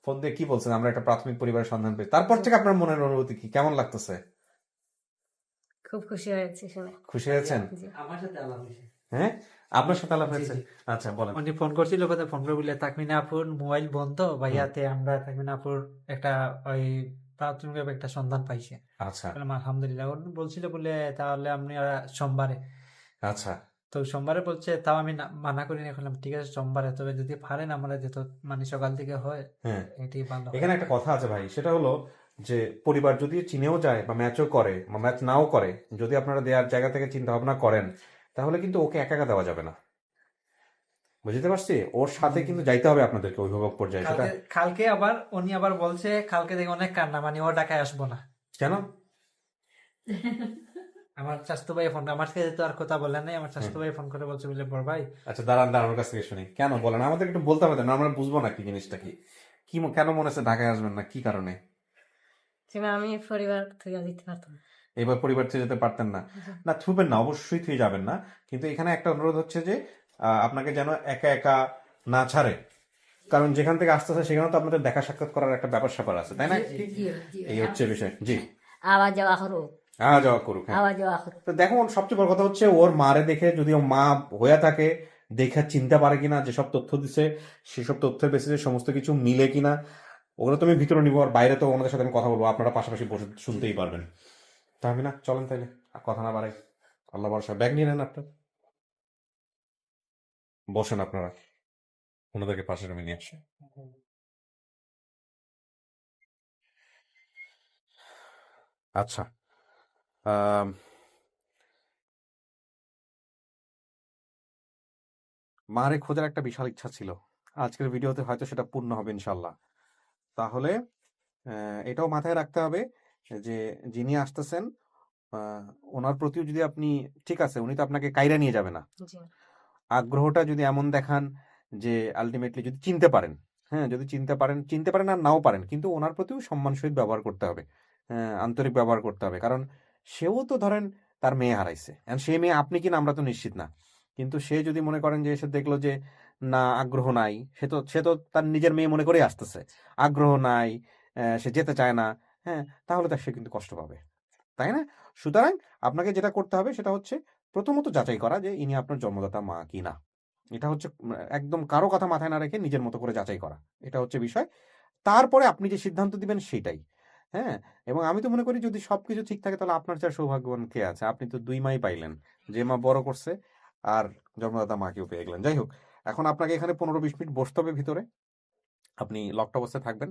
ফোন দিয়ে কি বলছেন? আমরা একটা প্রাথমিক পরিবারের সন্ধান পেয়েছি। তারপর থেকে আপনার মনের অনুভূতি কি, কেমন লাগতেছে? খুব খুশি হয়েছে শুনে। খুশি হয়েছেন? জি। আমার সাথে আলাপ হয়েছে। হ্যাঁ, আপনার সাথে আলাপ জি, হয়েছে? জি। আচ্ছা, বলেন। উনি ফোন করছিল, কথা ফোন করে বলে তাকমিনা আপুর মোবাইল বন্ধ ভাইয়াতে, আমরা তাকমিনা আপুর একটা ওই প্রাথমিকভাবে একটা সন্ধান পাইছে। আচ্ছা বললাম আলহামদুলিল্লাহ। উনি বলছিল বলে তাহলে আপনি সোমবারে, আচ্ছা তো সোমবারে বলছে, তাও আমি মানা করি না, বললাম ঠিক আছে সোমবারে, তবে যদি পারেন আমরা যেত মানে সকাল থেকে হয় হ্যাঁ, এটি ভালো হয়। এখানে একটা কথা আছে ভাই, সেটা হলো যে পরিবার যদি চিনেও যায় বা ম্যাচও করে বা ম্যাচ নাও করে, যদি আপনারা দেওয়ার জায়গা থেকে চিন্তা ভাবনা করেন, তাহলে কিন্তু ওকে একা একা দেওয়া যাবে না। বুঝতে পারছি? ওর সাথে কিন্তু যাইতে হবে আপনাদেরকে অভিভাবক পর্যায়ে। সেটা কালকে আবার উনি আবার বলছে কালকে থেকে অনেক কান্না, মানে ও ঢাকায় আসবো না। কেন? আমার চাস্তু ভাই ফোন, আমার সাথে তো আর কথা বলেন নাই, আমার চাস্তু ভাই ফোন করে বলছে বলে বড় ভাই আচ্ছা, দাঁড়ান দাঁড়ানোর কাছ থেকে শুনি। কেন বলেন, আমাদের একটু বলতে হবে না? আমরা বুঝবো না কি জিনিসটা কি, কি কেন মনে হচ্ছে ঢাকায় আসবেন না, কি কারণে? যে না, আমি পরিবার থেকে দিতে পারতাম না। এবার পরিবার থেকে যেতে পারতেন না? না, থুবেন না, অবশ্যই থুয়ে যাবেন না। কিন্তু এখানে একটা অনুরোধ হচ্ছে যে আপনাকে যেন একা একা না ছাড়ে, কারণ যেখান থেকে আসতেছে সেখানে তো আপনাদের দেখা সাক্ষাৎ করার একটা ব্যাপার স্যাপার আছে, তাই না? এই হচ্ছে বিষয়। জি, আওয়া যাওয়া করো, যাওয়া করুক। হ্যাঁ, আওয়া যাওয়া করো। তো দেখো, সবচেয়ে বড় কথা হচ্ছে ওর মারে দেখে, যদি ও মা হয়ে থাকে, দেখে চিনতে পারে কিনা, যেসব তথ্য দিছে সেসব তথ্যের বেসিসে সমস্ত কিছু মিলে কিনা, ওগুলো তো আমি ভিতরে নিবো। আর বাইরে তো ওনাদের সাথে আমি কথা বলবো, আপনারা পাশাপাশি বসে শুনতেই পারবেন। তাহলে না, চলেন তাইলে, আর কথা না বাড়াই। আল্লাহ ভরসা। ব্যাগ নিয়ে নেন আপনার, বসেন আপনারা, ওনাদেরকে পাশে রুমে নিয়ে আসে। আচ্ছা, মারে খোঁজার একটা বিশাল ইচ্ছা ছিল, আজকের ভিডিওতে হয়তো সেটা পূর্ণ হবে ইনশাল্লাহ। তাহলে এটাও মাথায় রাখতে হবে যে যিনি আসতেছেন ওনার প্রতিও যদি আপনি, ঠিক আছে উনি তো আপনাকে কাইরা নিয়ে যাবে না, জি। আগ্রহটা যদি এমন দেখান যে আলটিমেটলি যদি চিনতে পারেন, হ্যাঁ যদি চিনতে পারেন আর নাও পারেন, কিন্তু ওনার প্রতিও সম্মান সহিত ব্যবহার করতে হবে, আন্তরিক ব্যবহার করতে হবে। কারণ সেও তো ধরেন তার মেয়ে হারাইছে, and সেই মেয়ে আপনি কিনা আমরা তো নিশ্চিত না। কিন্তু সে যদি মনে করেন যে এসে দেখলো যে না, আগ্রহ নাই, সে তো তার নিজের মেয়ে মনে করে আসতেছে, আগ্রহ নাই, সে যেতে চায় না, হ্যাঁ, তাহলে তার সে কিন্তু কষ্ট পাবে, তাই না? সুতরাং আপনাকে যেটা করতে হবে সেটা হচ্ছে প্রথমত যাচাই করা যে ইনি আপনার জন্মদাতা মা কি না। এটা হচ্ছে একদম কারো কথা মাথায় না রেখে নিজের মতো করে যাচাই করা, এটা হচ্ছে বিষয়। তারপরে আপনি যে সিদ্ধান্ত দিবেন সেটাই। হ্যাঁ, এবং আমি তো মনে করি যদি সবকিছু ঠিক থাকে তাহলে আপনার চেয়ে সৌভাগ্যবান কে আছে? আপনি তো 2 মাই পাইলেন, যে মা বড় করছে আর জন্মদাতা মাকেও পেয়ে গেলেন। যাই হোক, এখন আপনাকে এখানে 15-20 মিনিট বসতে হবে ভিতরে, আপনি লকড অবস্থায় থাকবেন,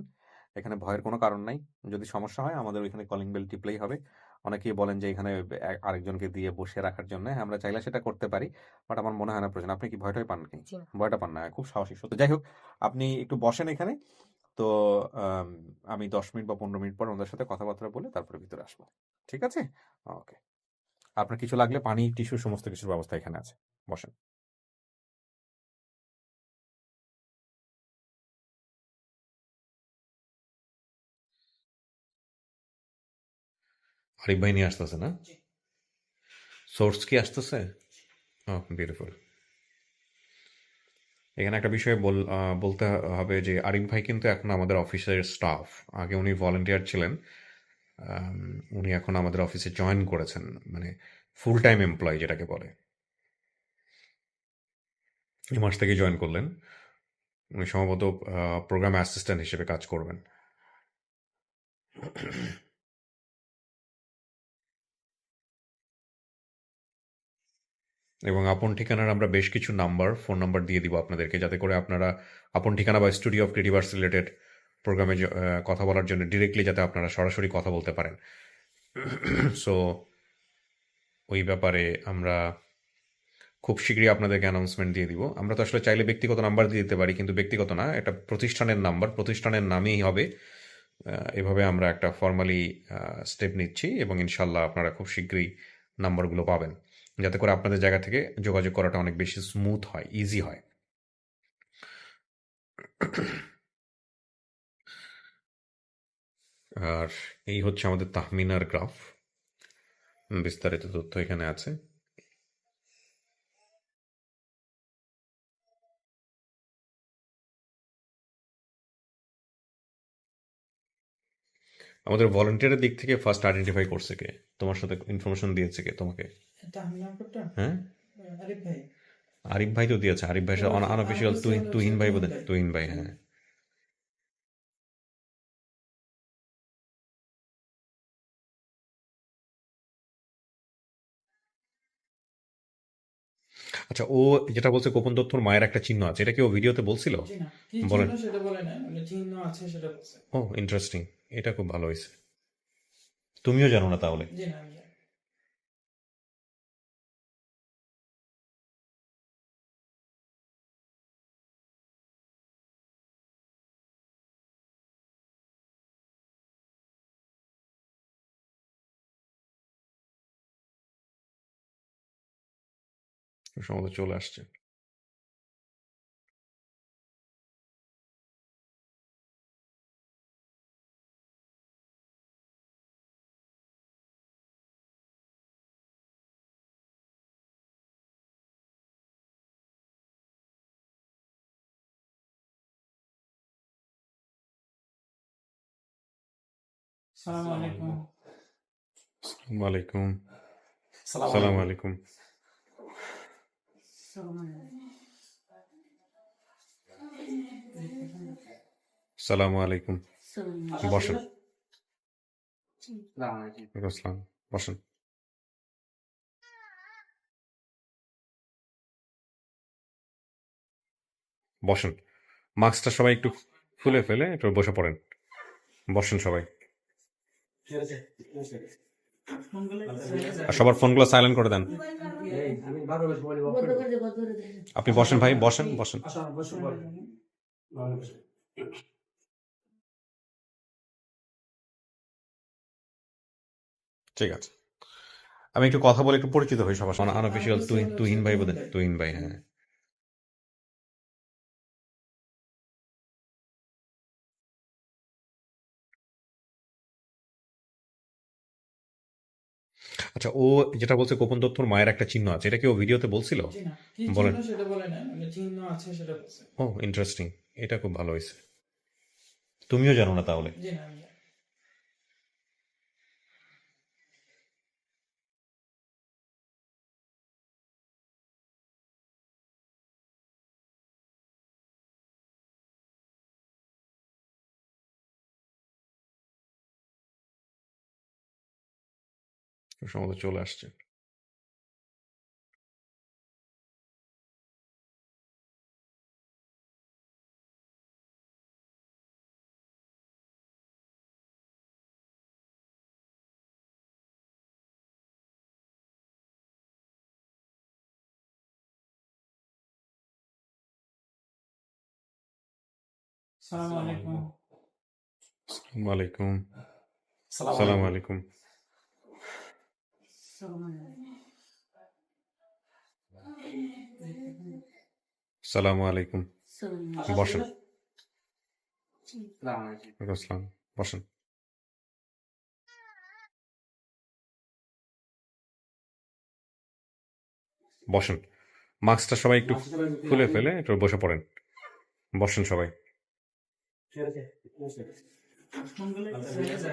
এখানে ভয়ের কোনো কারণ নাই। যদি সমস্যা হয় আমাদের ওইখানে কলিং বেল টিপলেই হবে। অনেকেই বলেন যে এখানে আরেকজনকে দিয়ে বসে রাখার জন্য, হ্যাঁ, আমরা চাইলে সেটা করতে পারি, বাট আমার মনে হয় না প্রয়োজন। আপনি কি ভয়টাই পান নাকি? জি না। ভয়টা পান না? খুব সাহসী সত্য। যাই হোক, আপনি একটু বসেন এখানে। তো আমি 10 মিনিট বা 15 মিনিট পর ওনাদের সাথে কথাবার্তা বলে তারপরে ভিতরে আসবো, ঠিক আছে? ওকে। আপনার কিছু লাগলে পানি, টিস্যু, সমস্ত কিছুর ব্যবস্থা এখানে আছে, বসেন। আরিফ ভাই নিয়ে আসতেছে না? সোর্স কি আসতেছে? বিউটিফুল। এখানে একটা বিষয় বলতে হবে যে আরিফ ভাই কিন্তু এখন আমাদের অফিসের স্টাফ। আগে উনি ভলান্টিয়ার ছিলেন, উনি এখন আমাদের অফিসে জয়েন করেছেন, মানে ফুল টাইম এমপ্লয়ি যেটাকে বলে। এই মাস থেকে জয়েন করলেন। উনি সম্ভবত প্রোগ্রাম অ্যাসিস্ট্যান্ট হিসেবে কাজ করবেন। এবং আপন ঠিকানার আমরা বেশ কিছু ফোন নাম্বার দিয়ে দিব আপনাদেরকে, যাতে করে আপনারা আপন ঠিকানা বা studio of creative arts related প্রোগ্রামে কথা বলার জন্য ডিরেক্টলি যাতে আপনারা সরাসরি কথা বলতে পারেন। সো ওই ব্যাপারে আমরা খুব শীঘ্রই আপনাদেরকে অ্যানাউন্সমেন্ট দিয়ে দিব। আমরা তো আসলে চাইলে ব্যক্তিগত নাম্বার দিয়ে দিতে পারি, কিন্তু ব্যক্তিগত না, এটা প্রতিষ্ঠানের নাম্বার, প্রতিষ্ঠানের নামেই হবে। এভাবে আমরা একটা ফর্মালি স্টেপ নিচ্ছি এবং ইনশাল্লাহ আপনারা খুব শীঘ্রই নাম্বারগুলো পাবেন, যাতে করে আপনাদের জায়গা থেকে যোগাযোগ করাটা অনেক বেশি স্মুথ হয়, ইজি হয়। আর এই হচ্ছে আমাদের তাহমিনার গ্রাফ, বিস্তারিত তথ্য এখানে আছে। আমাদের ভলান্টিয়ারের দিক থেকে ফার্স্ট আইডেন্টিফাই করছে কে, তোমার সাথে ইনফরমেশন দিয়েছে কে তোমাকে? হ্যাঁ, আরিফ ভাই তো দিয়েছে। আরিফ ভাই আনঅফিসিয়াল তুহিন ভাই বোধ, তুহিন ভাই। হ্যাঁ, আচ্ছা, ও যেটা বলছে গোপন তথ্যর মায়ের একটা চিহ্ন আছে, এটা কি ও ভিডিওতে বলছিল? বলেন। ও ইন্টারেস্টিং, এটা খুব ভালো হয়েছে। তুমিও জানো না তাহলে? সম্ভবত চলে আসছে। ওয়ালাইকুম সালাম। আলাইকুম। সালাম আলাইকুম। বসেন। আসসালাম, বসেন। বসেন, মাস্কটা সবাই একটু খুলে ফেলে একটু বসে পড়েন। বসেন সবাই। আর সবার ফোনগুলো সাইলেন্ট করে দেন। আপনি বসেন ভাই, বসেন বসেন। ঠিক আছে, আমি একটু কথা বলে একটু পরিচিত হই সবার সাথে। আনঅফিসিয়াল তুহিন ভাই বোধ, তুহিন ভাই। হ্যাঁ, আচ্ছা, ও যেটা বলছে গোপন তথ্যর মায়ের একটা চিহ্ন আছে, এটা কি ও ভিডিওতে বলছিল? বলেন। ও ইন্টারেস্টিং, এটা খুব ভালো হয়েছে। তুমিও জানো না তাহলে? সম্ভবত চলে আসছে। ওয়ালাইকুম সালাম। আলাইকুম। সালাম আলাইকুম। বসেন। আসসালাম, বসেন। বসেন, মাস্কটা সবাই একটু খুলে ফেলে একটু বসে পড়েন। বসেন সবাই।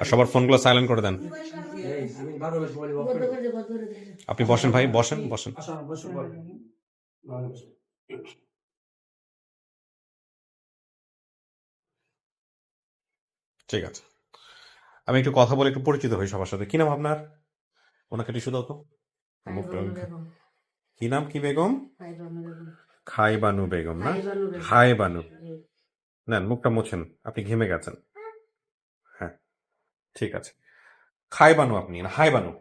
আর সবার ফোনগুলো সাইলেন্ট করে দেন। আপনি বসেন ভাই, বসেন বসেন। ঠিক আছে, আমি একটু কথা বলে একটু পরিচিত হই সবার সাথে। কি নাম আপনার? ওনাকে টিস্যু দাও তো। কি নাম, কি বেগম? খাইবানু বেগম না? হাই বানু। নেন, মুখটা মোছেন, আপনি ঘেমে গেছেন। হ্যাঁ, ঠিক আছে। খাইবানু আপনি না হাইবানু?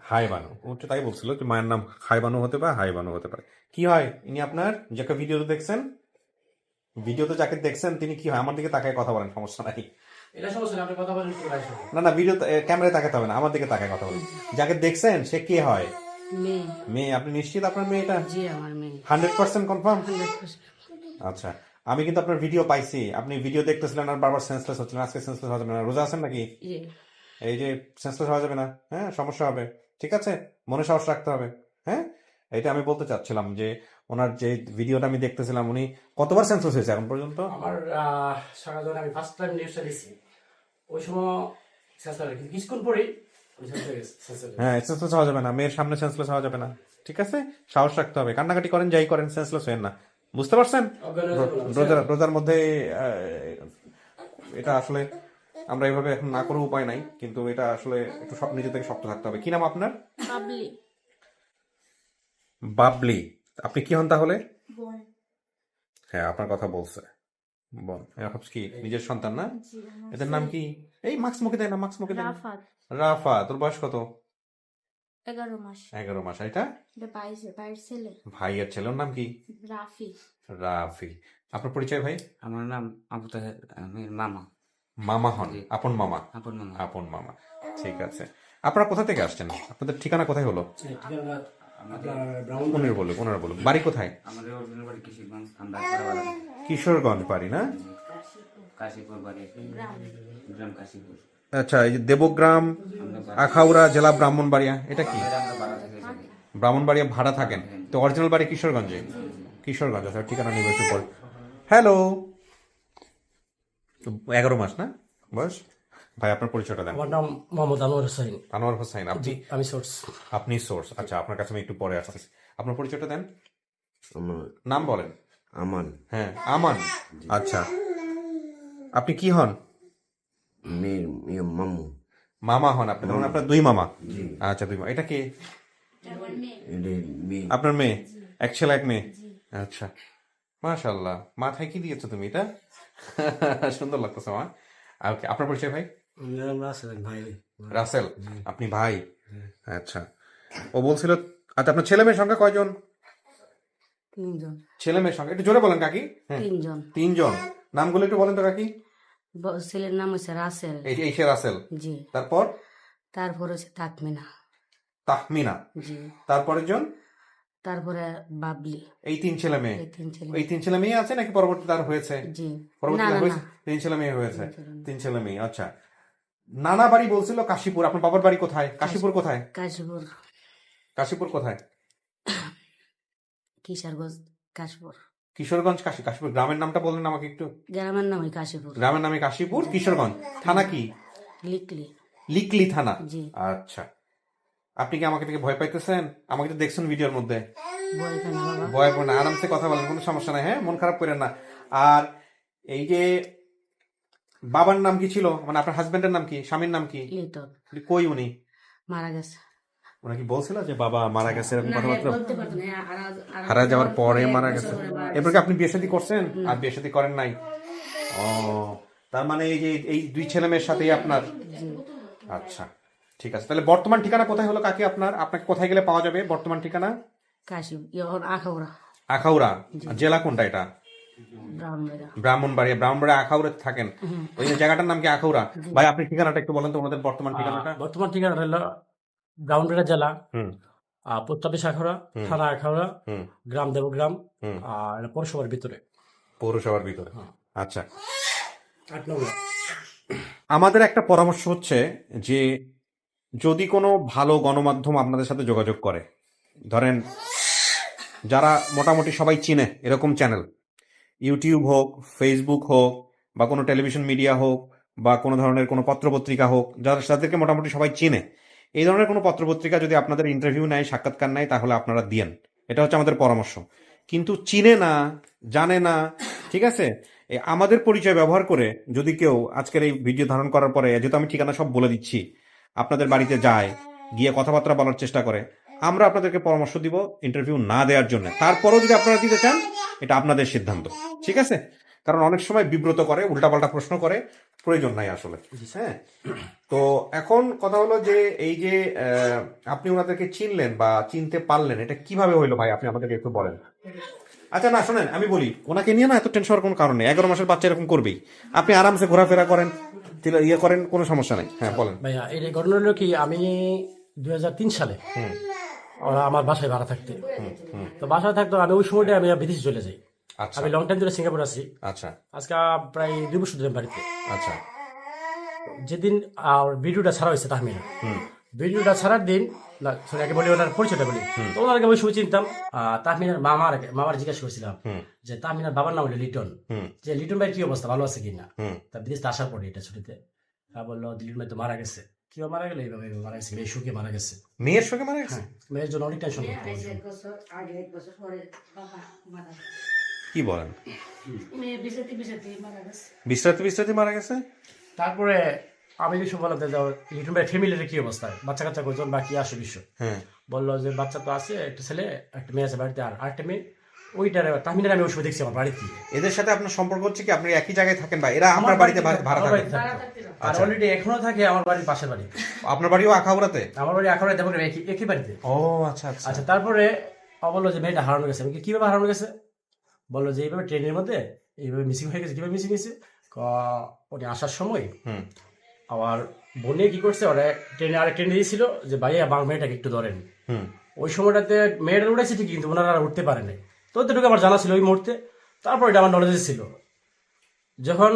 হাইবানু। ও তো তাই বলছিল যে মায়ের নাম খাইবানু হতে পারে, হাইবানু হতে পারে। কি হয় ইনি আপনার? যাকে ভিডিওতে দেখছেন, ভিডিওতে যাকে দেখছেন তিনি কি হয়? আমার দিকে তাকায় কথা বলেন, সমস্যা নাই। না না, ভিডিও ক্যামেরায় তাকাতে হবে না, আমার দিকে তাকায় কথা বলেন। যাকে দেখছেন সে কে হয়? মেয়ে। আপনি নিশ্চিত আপনার মেয়ে এটা? 100% কনফার্ম? আচ্ছা, আমি কিন্তু আপনার ভিডিও পাইছি, আপনি ভিডিও দেখতেছিলেন আর বারবার সেন্সলেস হচ্ছিলেন। আজকে সেন্সলেস হওয়া যাবে না, রোজা আছেন নাকি? জি। এই যে সেন্সলেস হওয়া যাবে না, হ্যাঁ, সমস্যা হবে, ঠিক আছে, মনে সাহস রাখতে হবে। হ্যাঁ, এটা আমি বলতে চাচ্ছিলাম যে ওনার যে ভিডিওটা আমি দেখতেছিলাম, উনি কতবার সেন্সলেস হয়েছে এখন পর্যন্ত? আমার সকাল যখন আমি ফার্স্ট টাইম নিউজটা দিচ্ছি ওই সময় শেষ হয়ে কিন্তু কিছুক্ষণ পরেই ওই শেষ হয়ে গেছে, শেষ হয়ে গেছে। হ্যাঁ, সেন্সলেস হওয়া যাবে না, মেয়ের সামনে সেন্সলেস হওয়া যাবে না, ঠিক আছে, সাহস রাখতে হবে, কান্নাকাটি করেন যাই করেন, সেন্সলেস হয়েন না, বুঝতে পারছেন? অজ্ঞান হয়ে যাবো না। রোজার রোজার মধ্যে এটা আসলে আমরা এইভাবে এখন না করে উপায় নাই, কিন্তু এটা আসলে একটু নিজে থেকে শক্ত থাকতে হবে। কি নাম আপনার? বাবলি বাবলি। আপনি কি হন তাহলে? হ্যাঁ, আপনার কথা বলছে বোন। ভাবছি কি নিজের সন্তান না? এদের নাম কি? এই মাস্ক মুখে দেয় না, মাস্ক মুখে দেয় না। রাফাত রাফা। তোর বয়স কত? 11 মাস 11 মাস। এটা এটা বাইরের ছেলে ভাইয়ের ছেলের নাম কি? রাফি রাফি। আপনার পরিচয় ভাই? আমার নাম আবু তাহের, আমি মামা, মামা হন, আপন মামা। আপন মামা। আপন মামা, ঠিক আছে। আপনারা কোথা থেকে আসছেন? আপনাদের ঠিকানা কোথায় হলো? এই ঠিকানা আমাদের আপনার ব্রাউন ওনারা বলুন। বাড়ি কোথায়? আমাদের অরিজিনাল বাড়ি কিশোরগঞ্জ, আমরা একবারে কিশোরগঞ্জ বাড়ি না? কাশীপুর বাড়ি, গ্রাম কাশীপুর। আচ্ছা, এই যে দেবগ্রাম, আখাউড়া, জেলা ব্রাহ্মণবাড়িয়া, এটা কি? আমরা বাড়া থেকে থাকি। ব্রাহ্মণবাড়িয়া ভাড়া থাকেন তো? অরিজিনাল বাড়ি কিশোরগঞ্জে? কিশোরগঞ্জ। আচ্ছা, ঠিকানা নিব একটু পর। হ্যালো। 11 মাস না বয়স? ভাই আপনার পরিচয়টা দেন। আমার নাম মোহাম্মদ আনোয়ার হোসেন। আনোয়ার হোসেন। আপনি? আমি সোর্স। আপনি সোর্স। আচ্ছা, আপনার কাছে আমি একটু পরে আসতেছি। আপনার পরিচয়টা দেন, আমার নাম বলেন। আমান হ্যাঁ, আমান। আচ্ছা, আপনি কি হন? মেয়ের মামু মামা হন আপনি? তখন আপনার 2 মামা। আচ্ছা, 2 মামা। এটা কি? এটা মেয়ে আপনার মেয়ে? এক ছেলে এক মেয়ে। আচ্ছা, মাশাআল্লাহ। মাথায় কি দিয়েছো তুমি এটা? সুন্দর লাগতেছে মা। ওকে, আপনার পরিচয় ভাই? আমার নাম রাসেল ভাই। রাসেল। আপনি ভাই? আচ্ছা, ও বলছিল। আচ্ছা, আপনার ছেলে মেয়ের সংখ্যা কয়জন? 3 জন ছেলে মেয়ের সংখ্যা একটু জোরে বলেন কাকি। হ্যাঁ, 3 জন 3 জন। নামগুলো একটু বলেন তো কাকি। ছেলের নাম হচ্ছে রাসেল এই সে রাসেল। জি। তারপর তারপর হচ্ছে তাকমিনা তাহমিনা। জি। তারপরের জন? তারপরে বাবলি। এই 3 ছেলে মেয়ে। এই 3 ছেলে এই 3 ছেলে মেয়ে আছে নাকি পরবর্তীতে আর হয়েছে? জি। পরবর্তীতে না, আর না, হয়েছে? না। 3 ছেলে মেয়ে হয়েছে। 3 ছেলে মেয়ে। আচ্ছা, নানা বাড়ি বলছিল কাশীপুর। আপনার বাবার বাড়ি কোথায়? কাশীপুর কোথায়? কাশীপুর কাশীপুর কোথায়? কিশোরগঞ্জ কাশীপুর। কিশোরগঞ্জ। কাশীপুর গ্রামের নামটা বললেন আমাকে একটু। গ্রামের নাম ওই কাশীপুর। গ্রামের নামে কাশীপুর, কিশোরগঞ্জ। থানা কি? লিকলি। লিকলি থানা। জি। আচ্ছা, আপনি কি আমাকে থেকে ভয় পাইতেছেন? আমাকে তো দেখছেন ভিডিওর মধ্যে। ভয় পাই না বাবা। ভয় পাবেন না, আরামসে কথা বলেন, কোনো সমস্যা নাই। হ্যাঁ, মন খারাপ করেন না। আর এই যে বাবার নাম কি ছিল, মানে আপনার হাজবেন্ডের নাম কি, স্বামীর নাম কি? লিটন কই উনি? মারা গেছে। ওরা কি বলছিল যে বাবা মারা গেছে এরকম কথাবার্তা? বলতে পারতো না, হারা যাওয়ার পরে মারা গেছে। এরপর কি আপনি বিয়ে শাদী করছেন? আর বিয়ে শাদী করেন নাই? ও, তার মানে এই যে এই 2 ছেলে মেয়ের সাথেই আপনার? আচ্ছা, ঠিক আছে। তাহলে বর্তমান ঠিকানা কোথায় হলো কাকি আপনার? আপনাকে কোথায় গেলে পাওয়া যাবে বর্তমান ঠিকানা? কাশী আখাউড়া আখাউড়া। জেলা কোনটা এটা? ব্রাহ্মণবাড়িয়া। ব্রাহ্মণবাড়িয়া। ব্রাহ্মণবাড়িয়া আখাউড়াতে থাকেন? ওই যে জায়গাটার নাম কি আখাউড়া? ভাই আপনি ঠিকানাটা একটু বলেন তো, ওনাদের বর্তমান ঠিকানাটা। বর্তমান ঠিকানা হলো ব্রাউনবাড়িয়া জেলা, হুম প্রত্যাদেশ আখাউড়া, থানা আখাউড়া, হুম গ্রাম দেবগ্রাম, হুম। আর এটা পৌরসভার ভিতরে। পৌরসভার ভিতরে। আচ্ছা, 8 নম্বর। আমাদের একটা পরামর্শ হচ্ছে যে যদি কোনো ভালো গণমাধ্যম আপনাদের সাথে যোগাযোগ করে, ধরেন যারা মোটামুটি সবাই চিনে এরকম চ্যানেল, ইউটিউব হোক, ফেসবুক হোক, বা কোনো টেলিভিশন মিডিয়া হোক, বা কোনো ধরনের কোনো পত্রপত্রিকা হোক, যাদেরকে মোটামুটি সবাই চিনে, এই ধরনের কোনো পত্রপত্রিকা যদি আপনাদের ইন্টারভিউ নেয়, সাক্ষাৎকার নেয়, তাহলে আপনারা দিয়েন। এটা হচ্ছে আমাদের পরামর্শ। কিন্তু চিনে না, জানে না, ঠিক আছে, আমাদের পরিচয় ব্যবহার করে যদি কেউ আজকের এই ভিডিও ধারণ করার পরে, যেহেতু আমি ঠিকানা সব বলে দিচ্ছি, আপনাদের বাড়িতে যায়, গিয়ে কথাবার্তা বলার চেষ্টা করে, আমরা আপনাদেরকে পরামর্শ দিব ইন্টারভিউ না দেওয়ার জন্য। তারপরও যদি আপনারা দিতে চান, এটা আপনাদের সিদ্ধান্ত, ঠিক আছে? কারণ অনেক সময় বিব্রত করে, উল্টাপাল্টা প্রশ্ন করে, প্রয়োজন নাই আসলে। হ্যাঁ, তো এখন কথা হলো যে এই যে আপনি ওনাদেরকে চিনলেন বা চিনতে পারলেন, এটা কিভাবে হইলো ভাই? আপনি আমাদেরকে একটু বলেন। আচ্ছা, না শোনেন, আমি বলি, ওনাকে নিয়ে না এত টেনশন হওয়ার কোনো কারণ নেই। 11 মাসের বাচ্চা এরকম করবেই। আপনি আরামসে ঘোরাফেরা করেন, ইয়ে করেন, কোনো সমস্যা নেই। হ্যাঁ, বলেন। ভাইয়া এই ঘটনা হলো কি, আমি 2003 সালে ওরা আমার বাসায় ভাড়া থাকতে, তো বাসায় থাকতো, আমি ওই সময়টা আমি বিদেশে চলে যাই। আচ্ছা আমি লং টাইম ধরে সিঙ্গাপুর আছি, আচ্ছা আজকে প্রায় 2 বছর ধরে আমি বাড়িতে। আচ্ছা যেদিন ভিডিওটা ছাড়া হয়েছে তাহমিনা, ভিডিওটা ছাড়ার দিন না সরি আগে বলি ওনার পরিচয়টা বলি। তো ওনাকে ওই সময় চিনতাম। তাহমিনার মামার জিজ্ঞাসা করছিলাম যে তাহমিনার বাবার নাম হলো লিটন, যে লিটন ভাই কি অবস্থা, ভালো আছে কিনা। তা বিদেশ আসার পরে এটা ছুটিতে বললো লিটন ভাই তো মারা গেছে। কিভাবে মারা গেল? এইভাবে মারা গেছে, মেয়ের সুখে মারা গেছে। মেয়ের সঙ্গে মারা গেছে? মেয়ের জন্য অনেক টেনশন করতো। কি বলেন? মেয়ে বিছাতে বিছাতে মারা গেছে। বিশ্রাতে মারা গেছে? তারপরে আমি কিছু বললাম যে লিটন ভাই ফ্যামিলির কি অবস্থা, বাচ্চা কাচ্চা কয়জন বা কি আসে বিষয়। বললো যে বাচ্চা তো আছে, একটা ছেলে একটা মেয়ে আছে বাড়িতে, আর আরেকটা মেয়ে। ওইটার তাহমিনার আমি ওই সময় দেখছি আমার বাড়িতে। এদের সাথে আপনার সম্পর্ক হচ্ছে কি আপনি একই জায়গায় থাকেন বা এরা আপনার বাড়িতে ভাড়া আমার থাকেন? বাড়িতে থাকতো। আর অলরেডি এখনো থাকে আমার বাড়ির পাশের বাড়ি। আপনার বাড়িও আখাউড়াতে? আমার বাড়ি এখন দেবো একই বাড়িতে। ও আচ্ছা আচ্ছা আচ্ছা, তারপরে বললো যে মেয়েটা হারানো গেছে। আমি কিভাবে হারানো গেছে? বললো যে এইভাবে ট্রেনের মধ্যে এইভাবে মিসিং হয়ে গেছে। কিভাবে মিসিং গেছে? উনি আসার সময় আবার বোনে কি করছে, ওরা ট্রেনে দিয়েছিল যে ভাই আমার মেয়েটাকে একটু ধরেন। ওই সময়টাতে মেয়েটা উঠেছে ঠিকই, কিন্তু ওনারা আর উঠতে পারে নাই। তো এতটুকু আমার জানা ছিল ওই মুহূর্তে। তারপর এটা আমার নলেজে ছিল। যখন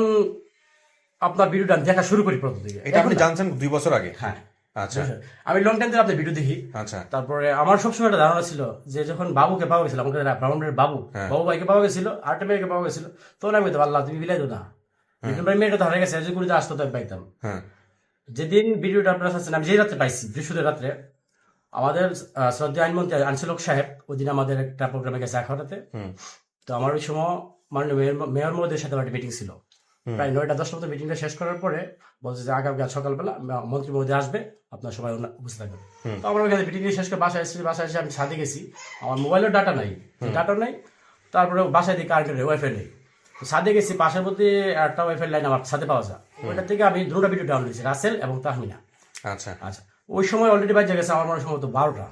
আপনার ভিডিওটা দেখা শুরু করি প্রথম দিকে, এটা আপনি জানছেন 2 বছর আগে? হ্যাঁ আচ্ছা আমি লং টাইম ধরে আপনার ভিডিও দেখি। আচ্ছা তারপরে আমার সবসময় একটা ধারণা ছিল যে যখন বাবুকে পাওয়া গেছিল, আমাকে ব্রাহ্মণের বাবু ভাইকে পাওয়া গেছিল, আরেকটা মেয়েকে পাওয়া গেছিল, তখন আমি তো আল্লাহ তুমি বিলাই দো না, ভাই মেয়েটা ধরে গেছে, যে কোনো আসতো তো আমি পাইতাম। যেদিন ভিডিওটা আপনার আসছেন, আমি যেই রাত্রে পাইছি, বৃহস্পতিবার রাত্রে, আমাদের শ্রদ্ধা আইনমন্ত্রী আনসিলক সাহেব ওই দিন আমাদের একটা প্রোগ্রামে গেছে আখাউড়াতে। তো আমার ওই সময় মাননীয় মেয়র মহোদয়ের সাথে একটা মিটিং ছিল। প্রায় 9টা-10টার মতো মিটিংটা শেষ করার পরে বলছে যে আগামীকাল সকালবেলা মন্ত্রী মহোদয় আসবে, আপনার সবাই উপস্থিত থাকবেন। তো আমরা ওইখানে মিটিং শেষ করে বাসায় এসে আমি ছাদে গেছি। আমার মোবাইলের ডাটা নাই। তারপরে বাসায় দিকে কারেন্টের ওয়াইফাই নেই। তো ছাদে গেছি, পাশের মধ্যে একটা ওয়াইফাই লাইন আমার ছাদে পাওয়া যায়। ওইটা থেকে আমি 2টা ভিডিও ডাউনলোড করেছি, রাসেল এবং তাহমিনা। আচ্ছা আচ্ছা, ওই সময় অলরেডি বাজে গেছে আমার মনে সম্ভবত 12টা।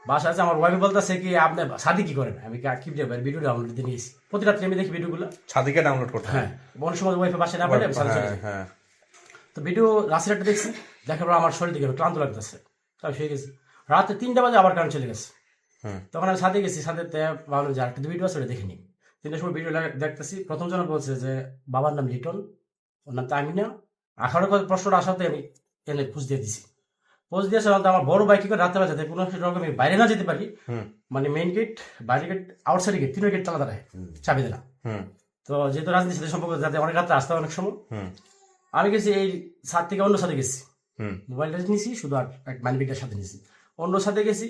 বাসা আছে, আমার ওয়াইফ বলতেছে কি আপনি ছাদে কি করেন? আমি কি ভিডিও ডাউনলোড দিয়ে নিয়েছি। প্রতি রাত্রে আমি দেখি ভিডিওগুলো ছাদিকে ডাউনলোড করতে? হ্যাঁ, অনেক সময় ওয়াইফাই বাসায় না পারে। হ্যাঁ তো ভিডিও রাসেলটা দেখছি, দেখার পর আমার শরীর দিকে ক্লান্ত লাগতেছে, তাই শুয়ে গেছি। রাতে 3টা বাজে আবার কারেন্ট চলে গেছে। তখন আমি ছাদে গেছি, ছাদে ভাবলাম যে আরেকটা ভিডিও আছে দেখিনি। 3টার সময় ভিডিও দেখতেছি, প্রথম জন বলছে যে বাবার নাম লিটন, ওর নাম তাহমিনা। আখাউড়ার প্রশ্নটা আসাতে আমি এনে পোস্ট দিয়ে দিছি। পোস্ট দিয়ে সাধারণত আমার বড় ভাই কি করে রাতে বাজাতে কোনো রকম বাইরে না যেতে পারি, মানে মেইন গেট, বাইরে গেট, আউটসাইড গেট, 3 গেট তালা দাঁড়ায়, চাবি দেনা। তো যেহেতু রাজনীতির সাথে সম্পর্ক, যাতে অনেক রাত্রে আসতে অনেক সময়, আমি গেছি এই ছাদ থেকে অন্য সাথে গেছি, মোবাইলটা নিয়েছি শুধু, আর এক মানিব্যাগটার সাথে নিয়েছি, অন্য সাথে গেছি।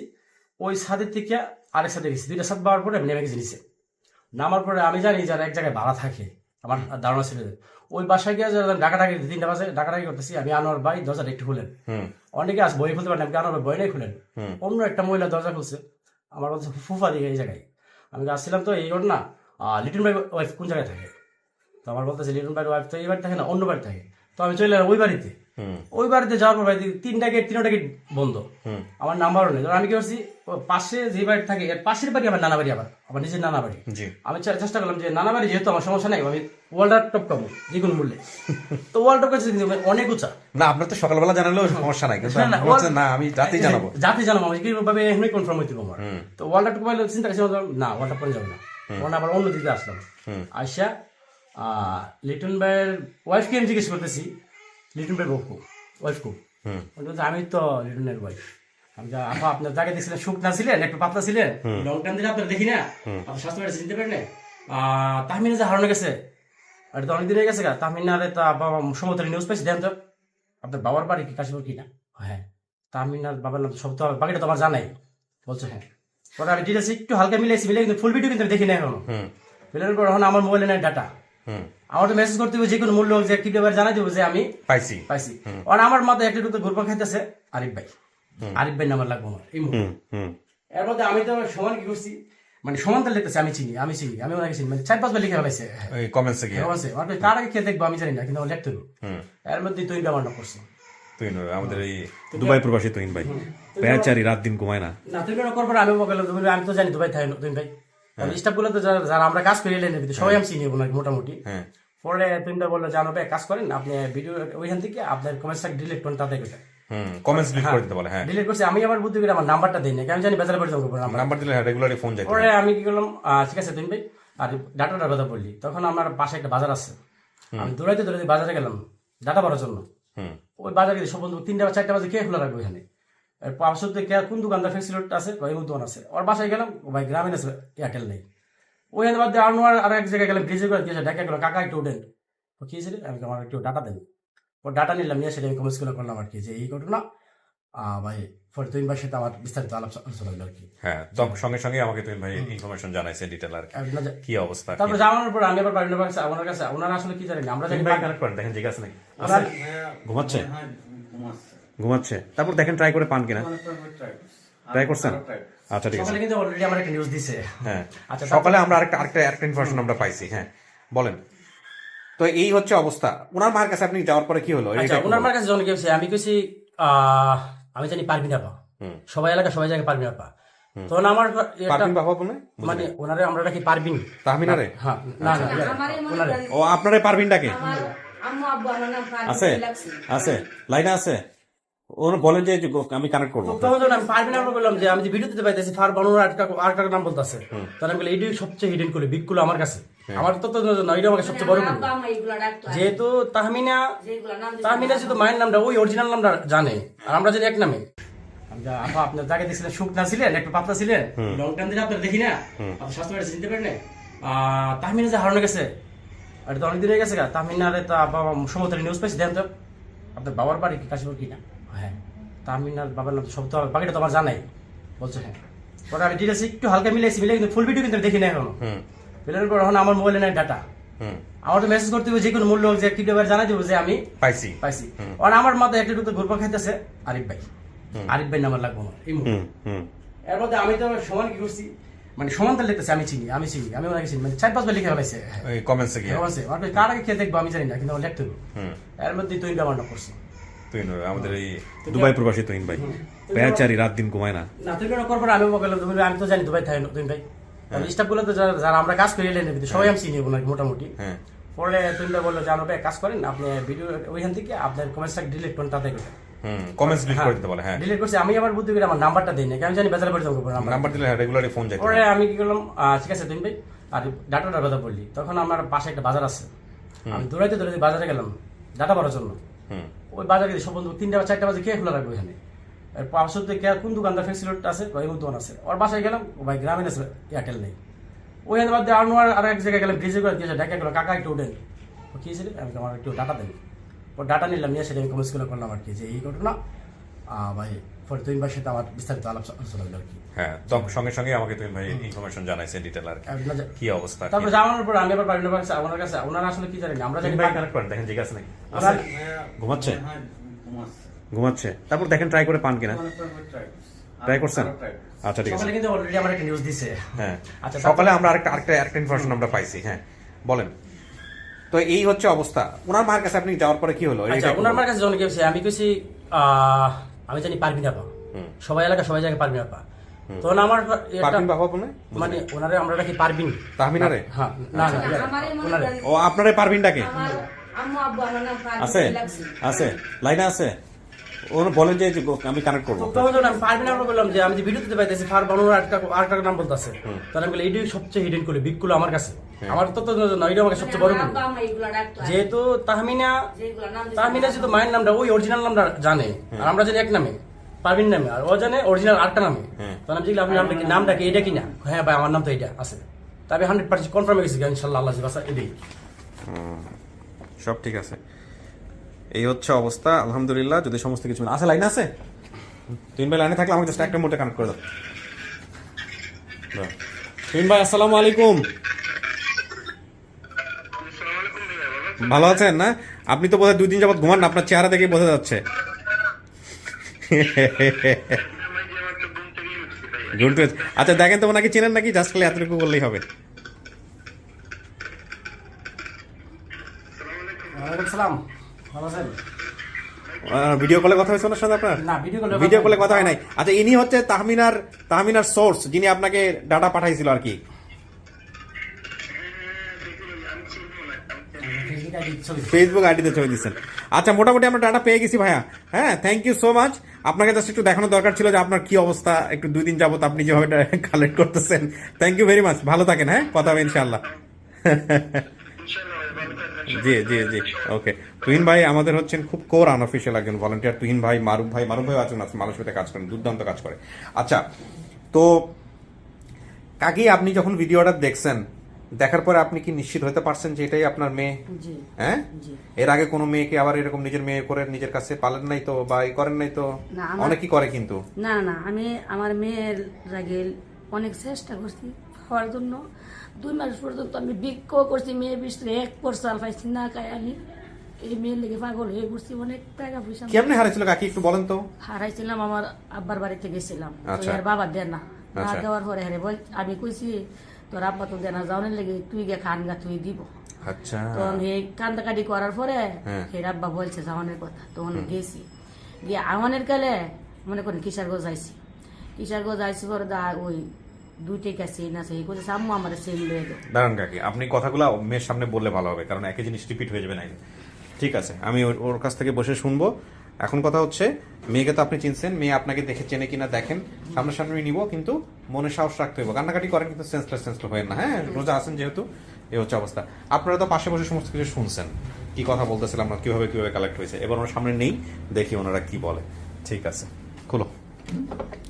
ওই ছাদের থেকে আরেক সাথে গেছি, 2টা ছাদ পাওয়ার পরে আমি নেমে গেছি নিচে। নামার পরে আমি জানি যারা এক জায়গায় ভাড়া থাকে, আমার ধারণা ছিল ওই বাসায় গিয়ে ডাকাডাকি 3টা বাজে ডাকাডাকি করতেছি আমি, আনোয়ার ভাই দরজাটা একটু খুলেন। অনেকে আস বই খুলতে পারেন, আমি আনোয়ার ভাই বই নাই খুলেন। অন্য একটা মহিলা দরজা খুলছে, আমার বলছে ফুফা দিকে এই জায়গায়। আমি আসছিলাম তো এই ঘটনা, লিটন ভাই ওয়াইফ কোন জায়গায় থাকে? তো আমার বলতেছে লিটন ভাইয়ের ওয়াইফ তো এই বাড়ি থাকে না, অন্য বাড়ি থাকে। তো আমি চলে এলাম ওই বাড়িতে। ওই বাড়িতে যাওয়ার পর 3টা গেট বন্ধ, আমার নাম্বারও নেই। আমি কি করছি, পাশে যে বাড়ি থাকে এর পাশের বাড়ি আমার নানা বাড়ি, আবার নিজের নানা বাড়ি। আমি চেষ্টা করলাম যে নানা বাড়ি যেহেতু আমার সমস্যা নেই, আমি ওয়ালটা টপ টপ যে কোনো মূল্যে। তো ওয়ালটা করছে অনেক উঁচা না, আপনার তো সকালবেলা জানালেও সমস্যা নাই, কিন্তু না আমি রাতেই জানাবো, আমি কিভাবে এখনই কনফার্ম হইতে আমার। তো ওয়ালটা টুকু চিন্তা করছি না, ওয়ালটা পরে যাবে না, ওটা আবার অন্য দিকে আসলাম। আইসা লিটন ভাইয়ের ওয়াইফকে আমি জিজ্ঞেস করতেছি, লিটন ভাইয়ের ওয়াইফ খুব, আমি তো লিটনের ওয়াইফ। আমি আপা আপনার জায়গায় দেখছিলেন, সুখ না ছিলেন, একটু পাতলা ছিলেন, লং টাইম দিলে আপনার দেখি না, আপনার স্বাস্থ্য চিনতে পারেন না। তাহমিনা যে হারানো গেছে, এটা তো অনেকদিন হয়ে গেছে। তাহমিনারে তো সমতলে নিউজ পাইছি, দেন তো আপনার বাবার বাড়ি কি কাশীপুর কিনা? হ্যাঁ, তাহমিনার বাবার নাম সব তো বাকিটা তো আমার জানাই। বলছে হ্যাঁ। পরে আমি ডিটেলস একটু হালকা মিলে কিন্তু ফুল ভিডিও কিন্তু দেখি না এখনো। মিলানোর পর এখন আমার মোবাইলে নাই ডাটা, আমার তো মেসেজ করতে হবে যে কোনো মূল্য যে কি ব্যাপারে জানাই দেবো যে আমি পাইছি। আর আমার মাথায় একটা দুটো ঘুরপা খাইতেছে আরিফ ভাই নাম্বার লাগবো আমার এই মুহূর্তে। এর মধ্যে আমি তো সমান কি করছি, মানে সমান্তর লিখতেছে আমি চিনি আমি ওনাকে চিনি, মানে 4-5 বার লিখে ফেলাইছে কমেন্টসে গিয়ে। কার আগে খেয়ে দেখবো আমি জানি না, কিন্তু আমার লিখতে হবে। এর মধ্যে তুই ব্যবহার না করছি, আমাদের এই দুবাই প্রবাসী তুহিন ভাই বেচারি রাত দিন ঘুমায় না। তুই করবো আমি বললাম আমি তো জানি দুবাই থাকে তুহিন ভাই, স্টাফ গুলো তো যারা আমরা কাজ করি সবাই আমি চিনি ওনাকে মোটামুটি। পরে তুহিনটা বললো জানো ভাই কাজ করেন আপনি, ভিডিও ওইখান থেকে আপনার কমেন্টসটা ডিলিট করেন, তাতে কমেন্টস ডিলিট করে দিতে বলে। হ্যাঁ, ডিলিট করছি আমি, আবার বুদ্ধি করে আমার নাম্বারটা দিই না, আমি জানি বেচারা পর্যন্ত নাম্বার দিলে রেগুলারলি ফোন যায়। পরে আমি কি করলাম, ঠিক আছে তুহিন ভাই আর ডাটাটার কথা বললি, তখন আমার পাশে একটা বাজার আছে, আমি দৌড়াইতে দৌড়াইতে বাজারে গেলাম ডাটা ভরার জন্য। ওই বাজারে গেলে সব বন্ধু 3টা বা 4টা বাজে কে খোলা রাখবে ওখানে, পাঁচশো থেকে কোন দোকানদার ফেসিলিটি আছে, এমন দোকান আছে। ওর বাসায় গেলাম, ও ভাই গ্রামীণ আছে, এয়ারটেল নেই। ওইখানে বাদ দিয়ে আর এক জায়গায় গেলাম, ব্রিজে করে গিয়েছে, ডেকে গেলো কাকা একটু উঠেন, ও কি ছিল, আমি আমার একটু ডাটা দেন। ও ডাটা নিলাম, নিয়ে সেটা আমি কমেন্টস করলাম আর কি, যে এই ঘটনা ভাই পরে তুমি ভাই সাথে আমার বিস্তারিত আলোচনা হলো আর কি। হ্যাঁ, সঙ্গে সঙ্গে আমাকে তুমি ভাই ইনফরমেশন জানাইছে ডিটেল আর কি অবস্থা। তারপর জানানোর পর আমি আবার বাড়ির কাছে, ওনার কাছে, ওনারা আসলে কি জানেন, আমরা জানি ভাই কানেক্ট করেন, দেখেন জিজ্ঞাসা নাকি ঘুমাচ্ছে ঘুমাচ্ছে, তারপর দেখেন ট্রাই করে পান কিনা, ট্রাই করছেন? আচ্ছা ঠিক আছে। সকালে কিন্তু অলরেডি আমার একটা নিউজ দিছে। হ্যাঁ, আচ্ছা, সকালে আমরা আরেকটা ইনফরমেশন আমরা পাইছি। হ্যাঁ বলেন। তো এই হচ্ছে অবস্থা। ওনার মার কাছে আপনি যাওয়ার পরে কি হলো? আচ্ছা, ওনার মার কাছে যখন গেছে, আমি কইছি আমি জানি পারবি না পা, সবাই এলাকা সবাই জায়গায় পারবি না পা। তখন আমার পারবিন বাবা মানে ওনারে আমরা ডাকি পারবিন, তাহমিনারে? হ্যাঁ, না না ওনারে, ও আপনারে পারবিন ডাকে? আছে আছে লাইনে আছে, ওরা বলেন যে আমি কানেক্ট করবো। তখন যখন আমি পারবিন আমরা বললাম যে আমি যে ভিডিও দিতে পাইতেছি ফার বানুর আরেকটা নাম বলতেছে, তখন আমি বলি এইটাই সবচেয়ে হিডেন করলে বিগগুলো আমার কাছে, আমার তো না, এটা আমাকে সবচেয়ে বড় করলো। যেহেতু তাহমিনা যেহেতু মায়ের নামটা ওই অরিজিনাল নামটা জানে, আর আমরা যদি এক নামে আপা আপনার যাকে দেখছিলেন শুকনা ছিলেন, একটু পাতলা ছিলেন, লং টাইম দিলে আপনার দেখি না, আপনার স্বাস্থ্য বাড়ি চিনতে পারেন না। তাহমিনা যে হারানো গেছে, এটা তো অনেকদিন হয়ে গেছে গা। তাহমিনারে তা বাবা সমতলে নিউজ পাইছি, দেন তো আপনার বাবার বাড়ি কি কাশীপুর কিনা? হ্যাঁ, তাহমিনার বাবার নাম সব তো বাকিটা তো আমার জানাই, বলছে হ্যাঁ। পরে আমি ডিটেলস একটু হালকা মিলে কিন্তু ফুল ভিডিও কিন্তু দেখি না এখনো। মিলানোর পর এখন আমার মোবাইলে নাই ডাটা, আমার তো মেসেজ করতে হবে যে কোনো মূল্য যে কিভাবে জানাই দেবো যে আমি পাইছি। আর আমার মাথায় একটা ঢুকতে ঘুরপা খাইতেছে আরিফ ভাই নাম্বার লাগবো আমার এই মুহূর্তে। এর মধ্যে আমি তো সমান কি করছি, মানে সমান তার লিখতেছে আমি চিনি আমি ওনাকে চিনি, মানে 4-5 বার লিখে ফেলাইছে কমেন্টসে গিয়ে। কার আগে খেয়ে দেখবো আমি জানি না, কিন্তু আমার লিখতে হবে। এর মধ্যে তুই ব্যবহার না করছি, আমাদের এই দুবাই প্রবাসী তুহিন ভাই বেচারি রাত দিন ঘুমায় না। তুই করবো আমি বললাম আমি তো জানি দুবাই থাকে তুহিন ভাই, স্টাফ গুলো তো যারা আমরা কাজ করি এলেন সবাই আমি চিনি ওনাকে মোটামুটি। পরে তুহিন ভাই বললো যে আমরা কাজ করেন, আপনি ভিডিও ওইখান থেকে আপনার কমেন্টসটা ডিলিট করেন, তাতে কমেন্টস ডিলিট করে দিতে বলে। হ্যাঁ, ডিলিট করছি। আমি আবার বুদ্ধি করে আমার নাম্বারটা দিই না, আমি জানি বেচারা করে যাবো নাম্বার দিলে রেগুলারলি ফোন যায়। পরে আমি কি করলাম, ঠিক আছে তুহিন ভাই, আর ডাটাটার কথা বললি, তখন আমার পাশে একটা বাজার আছে, আমি দৌড়াইতে দৌড়াইতে বাজারে গেলাম ডাটা ভরার জন্য। ওই বাজারে গেলে সব বন্ধু 3টা বা 4টা বাজে কে খোলা রাখবে ওখানে, পাঁচশো থেকে কোন দোকানদার ফেসিলিটি আছে, এমন দোকান আছে। ওর বাসায় গেলাম, ও ভাই গ্রামীণ আছে, এয়ারটেল নেই। ওইখানে বাদ দিয়ে আর এক জায়গায় গেলাম, ব্রিজে করে গিয়েছে, ডেকে গেলো কাকা একটু উঠেন, ও কি ছিল, আমি আমার একটু ডাটা দেন। ও ডাটা নিলাম, নিয়ে সেটা আমি কমেন্টস করলাম আর কি, যে এই ঘটনা ভাই পরে তুমি ভাই সাথে আমার বিস্তারিত আলোচনা হলো আর কি। হ্যাঁ, সঙ্গে সঙ্গে আমাকে তুমি ভাই ইনফরমেশন জানাইছে ডিটেল আর কি অবস্থা। তারপর জানানোর পর আমি আবার বাড়ির কাছে, ওনার কাছে, ওনারা আসলে কি জানেন, আমরা জানি ভাই কানেক্ট করেন, দেখেন জিজ্ঞাসা নাকি ঘুমাচ্ছে ঘুমাচ্ছে, তারপর দেখেন ট্রাই করে পান কিনা, ট্রাই করছেন? আচ্ছা ঠিক আছে। সকালে কিন্তু অলরেডি আমার একটা নিউজ দিছে। হ্যাঁ, আচ্ছা, সকালে আমরা আরেকটা ইনফরমেশন আমরা পাইছি। হ্যাঁ বলেন। তো এই হচ্ছে অবস্থা। ওনার মার কাছে আপনি যাওয়ার পরে কি হলো? আচ্ছা, ওনার মার কাছে যখন গেছে, আমি কইছি আমি জানি পারবি না পা, সবাই এলাকা সবাই জায়গায় পারবি না পা। তখন আমার পারবিন বাবা মানে ওনারে আমরা ডাকি পারবিন, তাহমিনারে? হ্যাঁ, না না ওনারে, ও আপনারে পারবিন ডাকে? আছে আছে লাইনে আছে, ওরা বলেন যে আমি কানেক্ট করবো। তখন যখন আমি পারবিন আমরা বললাম যে আমি যে ভিডিও দিতে পাইতেছি ফার বানুর আরেকটা নাম বলতেছে, তখন আমি বলি এইটাই সবচেয়ে হিডেন করলে বিগগুলো আমার কাছে, আমার তো না, এটা আমাকে সবচেয়ে বড় করলো। যেহেতু তাহমিনা যেহেতু মায়ের নামটা ওই অরিজিনাল নামটা জানে, আর আমরা জানি এক নামে পারবিন নামে, আর ও জানে অরিজিনাল আরেকটা নামে। তখন আমি দেখলাম আপনি নামটা কি, এটা কিনা? হ্যাঁ ভাই আমার নাম তো এটা আছে। তবে 100% কনফার্ম হয়ে গেছি ইনশাল্লাহ, আল্লাহ বাসা এটাই সব ঠিক আছে। এই হচ্ছে অবস্থা, আলহামদুলিল্লাহ। যদি সমস্ত কিছু আছে, লাইনে আছে, 3 ভাই লাইনে থাকলে আমাকে জাস্ট একটা মোটে কানেক্ট করে দাও। 3 ভাই আসসালামু আলাইকুম, ভালো আছেন না? আপনি তো বোধহয় 2 দিন যাবত ঘুমান না, আপনার চেহারা দেখেই বোঝা যাচ্ছে। আচ্ছা দেখেন তো ওনাকে চেনেন নাকি, জাস্ট খালি এতটুকু বললেই হবে। ওয়ালাইকুম সালাম, ভালো আছেন? ভিডিও কলে কথা হয়েছে ওনার সাথে আপনার? না, ভিডিও কলে কথা হয় নাই। আচ্ছা, ইনি হচ্ছে তাহমিনার সোর্স, যিনি আপনাকে ডাটা পাঠাইছিল আর কি। ফেসবুক আইডি ছবি ফেসবুক আইডিতে ছবি দিচ্ছেন। আচ্ছা, মোটামুটি আমরা ডাটা পেয়ে গেছি ভাইয়া। হ্যাঁ, থ্যাংক ইউ সো মাচ। আপনাকে জাস্ট একটু দেখানো দরকার ছিল যে আপনার কি অবস্থা, একটু 2 দিন যাবত আপনি যেভাবে কালেক্ট করতেছেন। থ্যাংক ইউ ভেরি মাচ, ভালো থাকেন। হ্যাঁ, কথা হবে ইনশাআল্লাহ। জি জি জি, ওকে। তুহিন ভাই আমাদের হচ্ছেন খুব কোর আনঅফিসিয়াল একজন ভলান্টিয়ার। তুহিন ভাই, মারুফ ভাই আছেন, মানুষের কাজ করেন, দুর্দান্ত কাজ করে। আচ্ছা, তো কাকি আপনি যখন ভিডিওটা দেখছেন, দেখার পরে আপনি কি নিশ্চিত হতে পারছেন যে এটাই আপনার মেয়ে? জি হ্যাঁ, জি। এর আগে কোনো মেয়েকে আবার এরকম নিজের মেয়ে করে নিজের কাছে পালেন নাই তো, বা করেন নাই তো? না, আমার- অনেকেই করে কিন্তু। না না, আমি আমার মেয়ের লাগে অনেক চেষ্টা করছি খাওয়ার জন্য। 2 মাস পর্যন্ত আমি বিক্ষোভ করছি, মেয়ে বিষ্ণু 1 চাল পাইছি না, খাই আমি এই মেয়ের লেগে পাগল হয়ে ঘুরছি। অনেক টাকা পয়সা কেমনে হারাইছিল কাকি একটু বলেন তো? হারাইছিলাম, আমার আব্বার বাড়িতে গেছিলাম, তো আচ্ছা। এর বাবা দেন না, না আচ্ছা। দেওয়ার পরে হেরে বল, আমি কইছি তোর আব্বা তো দেনা যাওয়ার লেগে তুই গে খান গা, তুই দিব। আচ্ছা, তখন এই কান্দাকাটি করার পরে হ্যাঁ। ফের আব্বা বলছে যাওয়ানের কথা, তখন গেছি গিয়ে আমানের কালে মনে করেন কিশোরগঞ্জ আইছি। কিশোরগঞ্জ আইসি পরে ওই 2টা কাছে না সেই করছে আম্মু আমার সেল লয়ে দো। দাঁড়ান কাকি, আপনি কথাগুলো মেয়ের সামনে বললে ভালো হবে, কারণ একই জিনিস রিপিট হয়ে যাবে না। ঠিক আছে, আমি ওর কাছ থেকে বসে শুনবো। এখন কথা হচ্ছে, মেয়েকে তো আপনি চিনছেন, মেয়ে আপনাকে দেখে চেনে কিনা দেখেন, সামনাসামনি নিব, কিন্তু মনে সাহস রাখতে হবে। কান্নাকাটি করেন কিন্তু সেন্সলেস হয়ে না। হ্যাঁ, রোজা আছেন যেহেতু, এই হচ্ছে অবস্থা। আপনারা তো পাশে বসে সমস্ত কিছু শুনছেন, কি কথা বলতেছিলাম আমরা, কিভাবে কালেক্ট হয়েছে। এবার ওনার সামনে নেই, দেখি ওনারা কি বলে। ঠিক আছে, খুলো,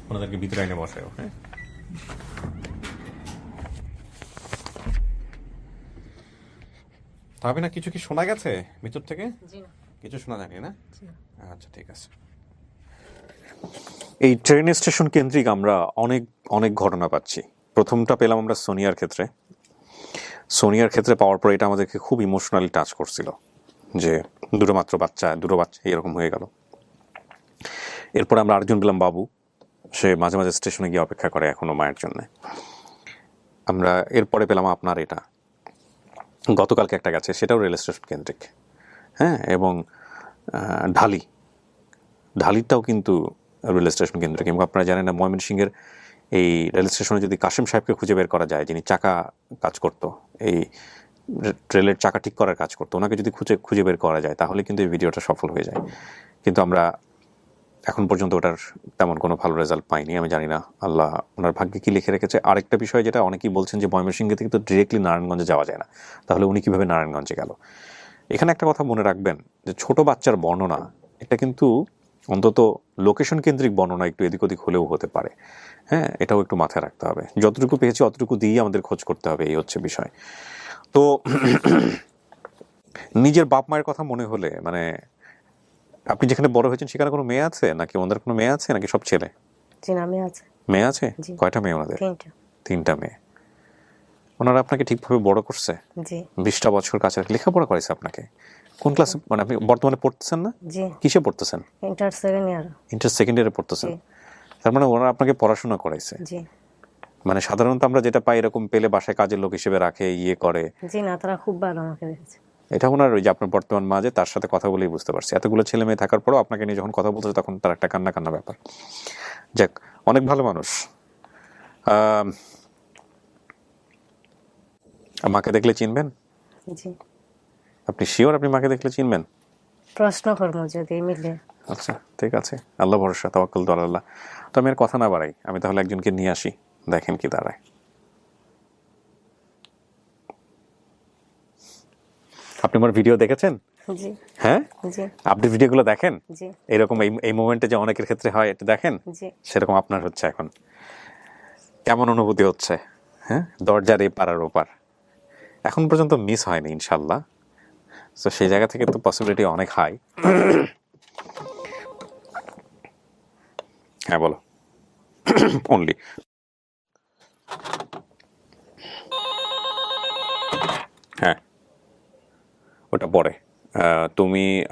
ওনাদেরকে ভিতরে এনে বসায়। হ্যাঁ, তবে না কিছু কি শোনা গেছে ভিতর থেকে? জি না। কিছু শোনা যায়নি না? জি না। আচ্ছা, ঠিক আছে। এই ট্রেন স্টেশন কেন্দ্রিক আমরা অনেক অনেক ঘটনা পাচ্ছি। প্রথমটা পেলাম আমরা সোনিয়ার ক্ষেত্রে। সোনিয়ার ক্ষেত্রে পাওয়ার পর এটা আমাদেরকে খুব ইমোশনালি টাচ করছিল, যে দুটো বাচ্চা এরকম হয়ে গেল। এরপরে আমরা আরেকজন পেলাম বাবু, সে মাঝে মাঝে স্টেশনে গিয়ে অপেক্ষা করে এখনো মায়ের জন্য। আমরা এরপরে পেলাম আপনার এটা, গতকালকে একটা গেছে, সেটাও রেল স্টেশন কেন্দ্রিক। হ্যাঁ, এবং ঢালিটাও কিন্তু রেল স্টেশন কেন্দ্রিক। এবং আপনারা জানেন না, ময়মনসিংহের এই রেল স্টেশনে যদি কাশেম সাহেবকে খুঁজে বের করা যায়, যিনি চাকা কাজ করতো, এই রেলের চাকা ঠিক করার কাজ করতো, ওনাকে যদি খুঁজে বের করা যায়, তাহলে কিন্তু এই ভিডিওটা সফল হয়ে যায়। কিন্তু আমরা এখন পর্যন্ত ওটার তেমন কোনো ভালো রেজাল্ট পাইনি। আমি জানি না আল্লাহ ওনার ভাগ্যে কি লিখে রেখেছে। আরেকটা বিষয়, যেটা অনেকেই বলছেন যে ময়মনসিংহ থেকে তো ডিরেক্টলি নারায়ণগঞ্জে যাওয়া যায় না, তাহলে উনি কিভাবে নারায়ণগঞ্জে গেল? এখানে একটা কথা মনে রাখবেন, যে ছোট বাচ্চার বর্ণনা, এটা কিন্তু অন্তত লোকেশন কেন্দ্রিক বর্ণনা একটু এদিক ওদিক হলেও হতে পারে। হ্যাঁ, এটাও একটু মাথায় রাখতে হবে। যতটুকু পেয়েছি অতটুকু দিয়েই আমাদের খোঁজ করতে হবে, এই হচ্ছে বিষয়। তো নিজের বাপ মায়ের কথা মনে হলে, মানে আপনি যেখানে বড় হয়েছেন সেখানে কোনো মেয়ে আছে নাকি, ওনাদের কোনো মেয়ে আছে নাকি সব ছেলে? জি না, আমি আছে। মেয়ে আছে? জি। কয়টা মেয়ে ওনাদের? 3টা। মেয়ে। ওনারা আপনাকে ঠিকভাবে বড় করছে? জি 20টা বছর কাছে লেখাপড়া করেছে আপনাকে? কোন ক্লাসে, মানে আপনি বর্তমানে পড়তেছেন না? জি। কিসে পড়তেছেন? ইন্টার 2nd ইয়ার। ইন্টার সেকেন্ড ইয়ারে পড়তেছেন? জি। তার মানে ওনারা আপনাকে পড়াশোনা করাইছে। জি। মানে সাধারণত আমরা যেটা পাই, এরকম পেলে বাসায় কাজের লোক হিসেবে রাখে, করে। জি না, তারা খুব ভালো আমাকে দেখেছে। এটা ওনার ওই যে আপনার বর্তমান মা, যে তার সাথে কথা বলেই বুঝতে পারছি। এতগুলো ছেলে মেয়ে থাকার পরও আপনাকে নিয়ে যখন কথা বলতেছে, তখন তার একটা কান্না ব্যাপার। যাক, অনেক ভালো মানুষ। মাকে দেখলে চিনবেন? জি। আপনি শিওর আপনি মাকে দেখলে চিনবেন? প্রশ্ন করবো যদি মিলে। আচ্ছা, ঠিক আছে, আল্লাহ ভরসা, তাওয়াক্কুল তো আল্লাহ। তো আমি আর কথা না বাড়াই, আমি তাহলে একজনকে নিয়ে আসি, দেখেন কি দাঁড়ায়। আপনি আমার ভিডিও দেখেছেন? জি। হ্যাঁ, জি। আপনি ভিডিওগুলো দেখেন? জি। এরকম এই মোমেন্টে যে অনেকের ক্ষেত্রে হয়, এটা দেখেন? জি। সেরকম আপনার হচ্ছে এখন। কেমন অনুভূতি হচ্ছে? হ্যাঁ, দরজার এপার আর ওপার। এখন পর্যন্ত মিস হয়নি ইনশাল্লাহ। তো সেই জায়গা থেকে তো পসিবিলিটি অনেক হাই। হ্যাঁ, বলো। অনলি হ্যাঁ, ওটা পরে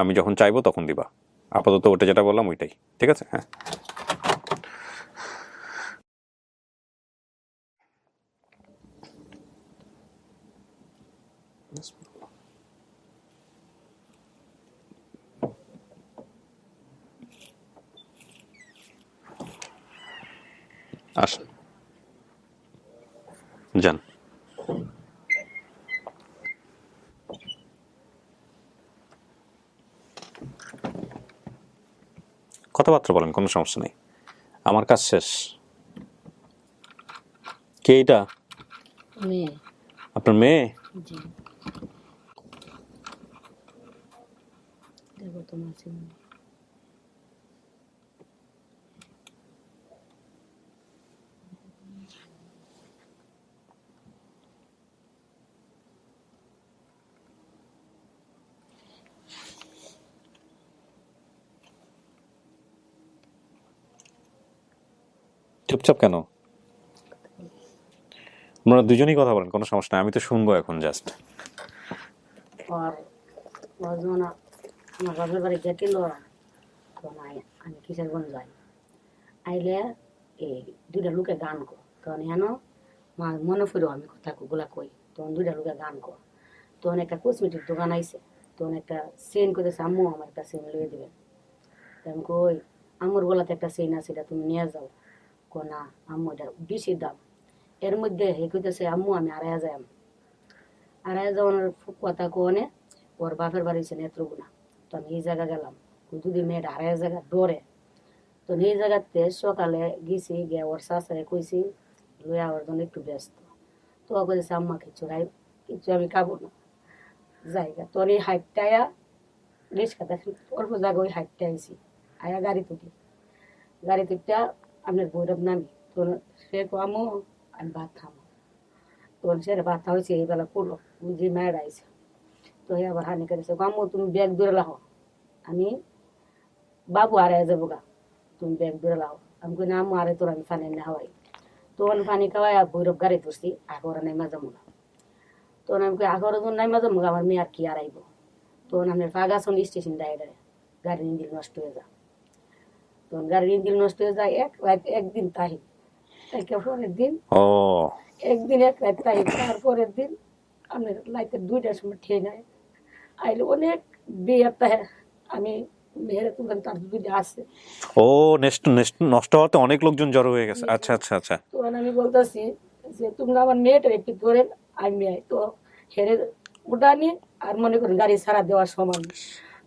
আমি যখন চাইবো তখন দিবা। আপাতত ওটা যেটা বললাম ওইটাই ঠিক আছে। হ্যাঁ, আসেন, যান। কথাবার্তা বলেন, কোনো সমস্যা নেই, আমার কাজ শেষ। কে এটা? মেয়ে। আপনার মেয়ে? জি। দেখো তোমার ছেলে। চুপচাপ কেন? আপনারা দুজনেই কথা বলেন, কোনো সমস্যা নেই, আমি তো শুনবো এখন জাস্ট। আর যখন আমার বাপের বাড়ি গেছিল তখন আমি কিশোরগঞ্জ যাই, আইলে এই দুইটা লোকে গান কর, তখন হেন মনে পড়ো আমি কথা গুলা কই, তখন দুইটা লোকে গান কর, তখন একটা কসমেটিক দোকান আইছে, তখন একটা চেন করতেছে, আম্মু আমার একটা চেন লইয়ে দিবেন। আমি কই আম্মুর গলাতে একটা চেন আছে, এটা তুমি নিয়ে যাও। না আম্মু এটা বেশি দাম। এর মধ্যে হে কইতেছে আম্মু আমি আড়াইয়া যাই, আড়াইয়া যাওয়ানোর কথা কোনে ওর বাপের বাড়ি ছিল নেত্রগুনা। তো আমি এই জায়গা গেলাম, যদি মেয়েটা আড়াইয়া জায়গা ডরে, তো এই জায়গাতে সকালে গেছি, গিয়ে ওর শাশুড়ে কইছি লইয়া ওর জন্য একটু ব্যস্ত। তো ও কইছে আম্মা কিছু আমি খাবো না জায়গা। তোর এই হাইটটা আয়া রিক্সা দেখি অল্প জায়গা ওই হাইটটা আইছি, আয়া গাড়ি তুলি, গাড়ি তুলটা আপনার ভৈরব নামি। তো সে আম্মু আমি ভাত খাবো, তখন সে ভাত হয়েছে এই বেলা করলো, বুঝি মায়ের আইছে। তো হে আবার হানি করেছে আম্মু তুমি ব্যাগ দূরে লাও, আমি বাবু আড়াই যাবো গা, তুমি ব্যাগ দূরে লাও। আমি কই না আম্মু আরে তোর আমি পানি না খাওয়াই। তখন পানি খাওয়াই ভৈরব গাড়ি ধরছি, আগর নাইমা যাবো গা। তখন আমি কই আগর যখন নাইমা যাবো গা, আমার মেয়ে আর কি আড়াইব। তখন আমি ফাগাসন স্টেশন ডাইরে গাড়ির ইঞ্জিন নষ্ট হয়ে যায়, তখন গাড়ির ইঞ্জিন নষ্ট হয়ে যায়। এক রাত একদিন তাই, পরের দিন একদিন এক রাত তাই, তারপরের দিন আপনার লাইতে 2টার সময় ঠেয়ে নেয় আইলে অনেক বিয়ে আমি মেয়েরা তুললাম, তার দুইটা আছে। ও নষ্ট হওয়াতে অনেক লোকজন জড়ো হয়ে গেছে। আচ্ছা আচ্ছা আচ্ছা। তখন আমি বলতেছি যে তোমরা আমার মেয়েটার একটু ধরেন, আমি তো হেরে উঠানি আর মনে করেন গাড়ি ছাড়া দেওয়ার সমান।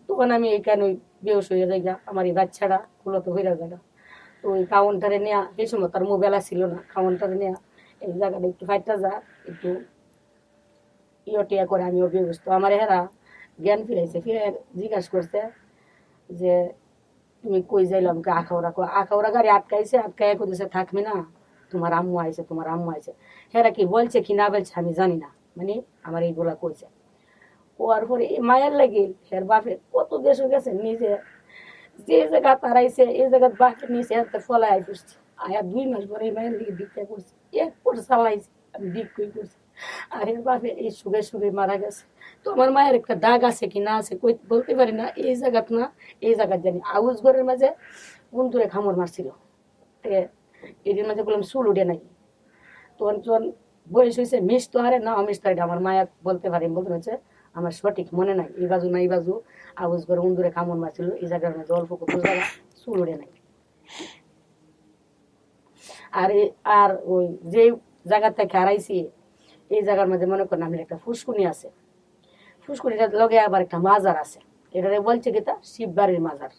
তখন আমি এখানে বেহস হয়ে যাই, আমার এই বাচ্চাটা কুলত হয়ে যায়। তো ওই কাউন্টারে নেওয়া, এই সময় তার মোবাইল ছিল না, কাউন্টারে নেওয়া এই জায়গাটা একটু ফাইটটা যা একটু ইয়টিয়া করে আমিও বেহস। তো আমার হেরা জ্ঞান ফিরাইছে, ফিরে জিজ্ঞাসা করছে যে তুমি কই যাইলাম, আখাউড়া গাড়ি আটকাইছে, আটকাইয়া কইছে থাকবি না, তোমার আম্মু আইছে, তোমার আম্মু আইছে। হেরা কি বলছে কি না বলছে আমি জানি না, মানে আমার এইগুলা কইছে। ওর পরে মায়ের লাগে হের বাপে কত দেশ গেছে, নিজে যে জায়গা তারাইছে এই জায়গা বাপের নিচে হাতে ফলাই আই করছে, আয়া 2 মাস পরে এই মায়ের দিকে ভিক্ষা করছে, এক পর চালাইছে, আমি ভিক্ষই করছি। আর এর বাপে এই সুগে মারা গেছে। তো আমার মায়ের একটা দাগ আছে কি না আছে কই বলতে পারি না, এই জায়গাত না এই জায়গাত জানি। আউস ঘরের মাঝে বন্ধুরে খামর মারছিল, এদের মাঝে বললাম চুল উঠে নাই। তখন বয়স হয়েছে মিস তো হারে না অমিস তো আমার মায়া বলতে পারি, বলতে হচ্ছে আমার সঠিক মনে নাই, এই বাজু না এই বাজু আউস ঘরে বন্ধুরে খামর মারছিল, এই জায়গার মাঝে অল্প কত জায়গা চুল উঠে নাই। আর ওই যে জায়গা থেকে হারাইছি এই জায়গার মধ্যে মনে করেন আমি একটা ফুসকুনি আছে, ফুসকুনিটার লগে আবার একটা মাজার আছে, এটারে বলছে কিতা শিববাড়ির মাজার।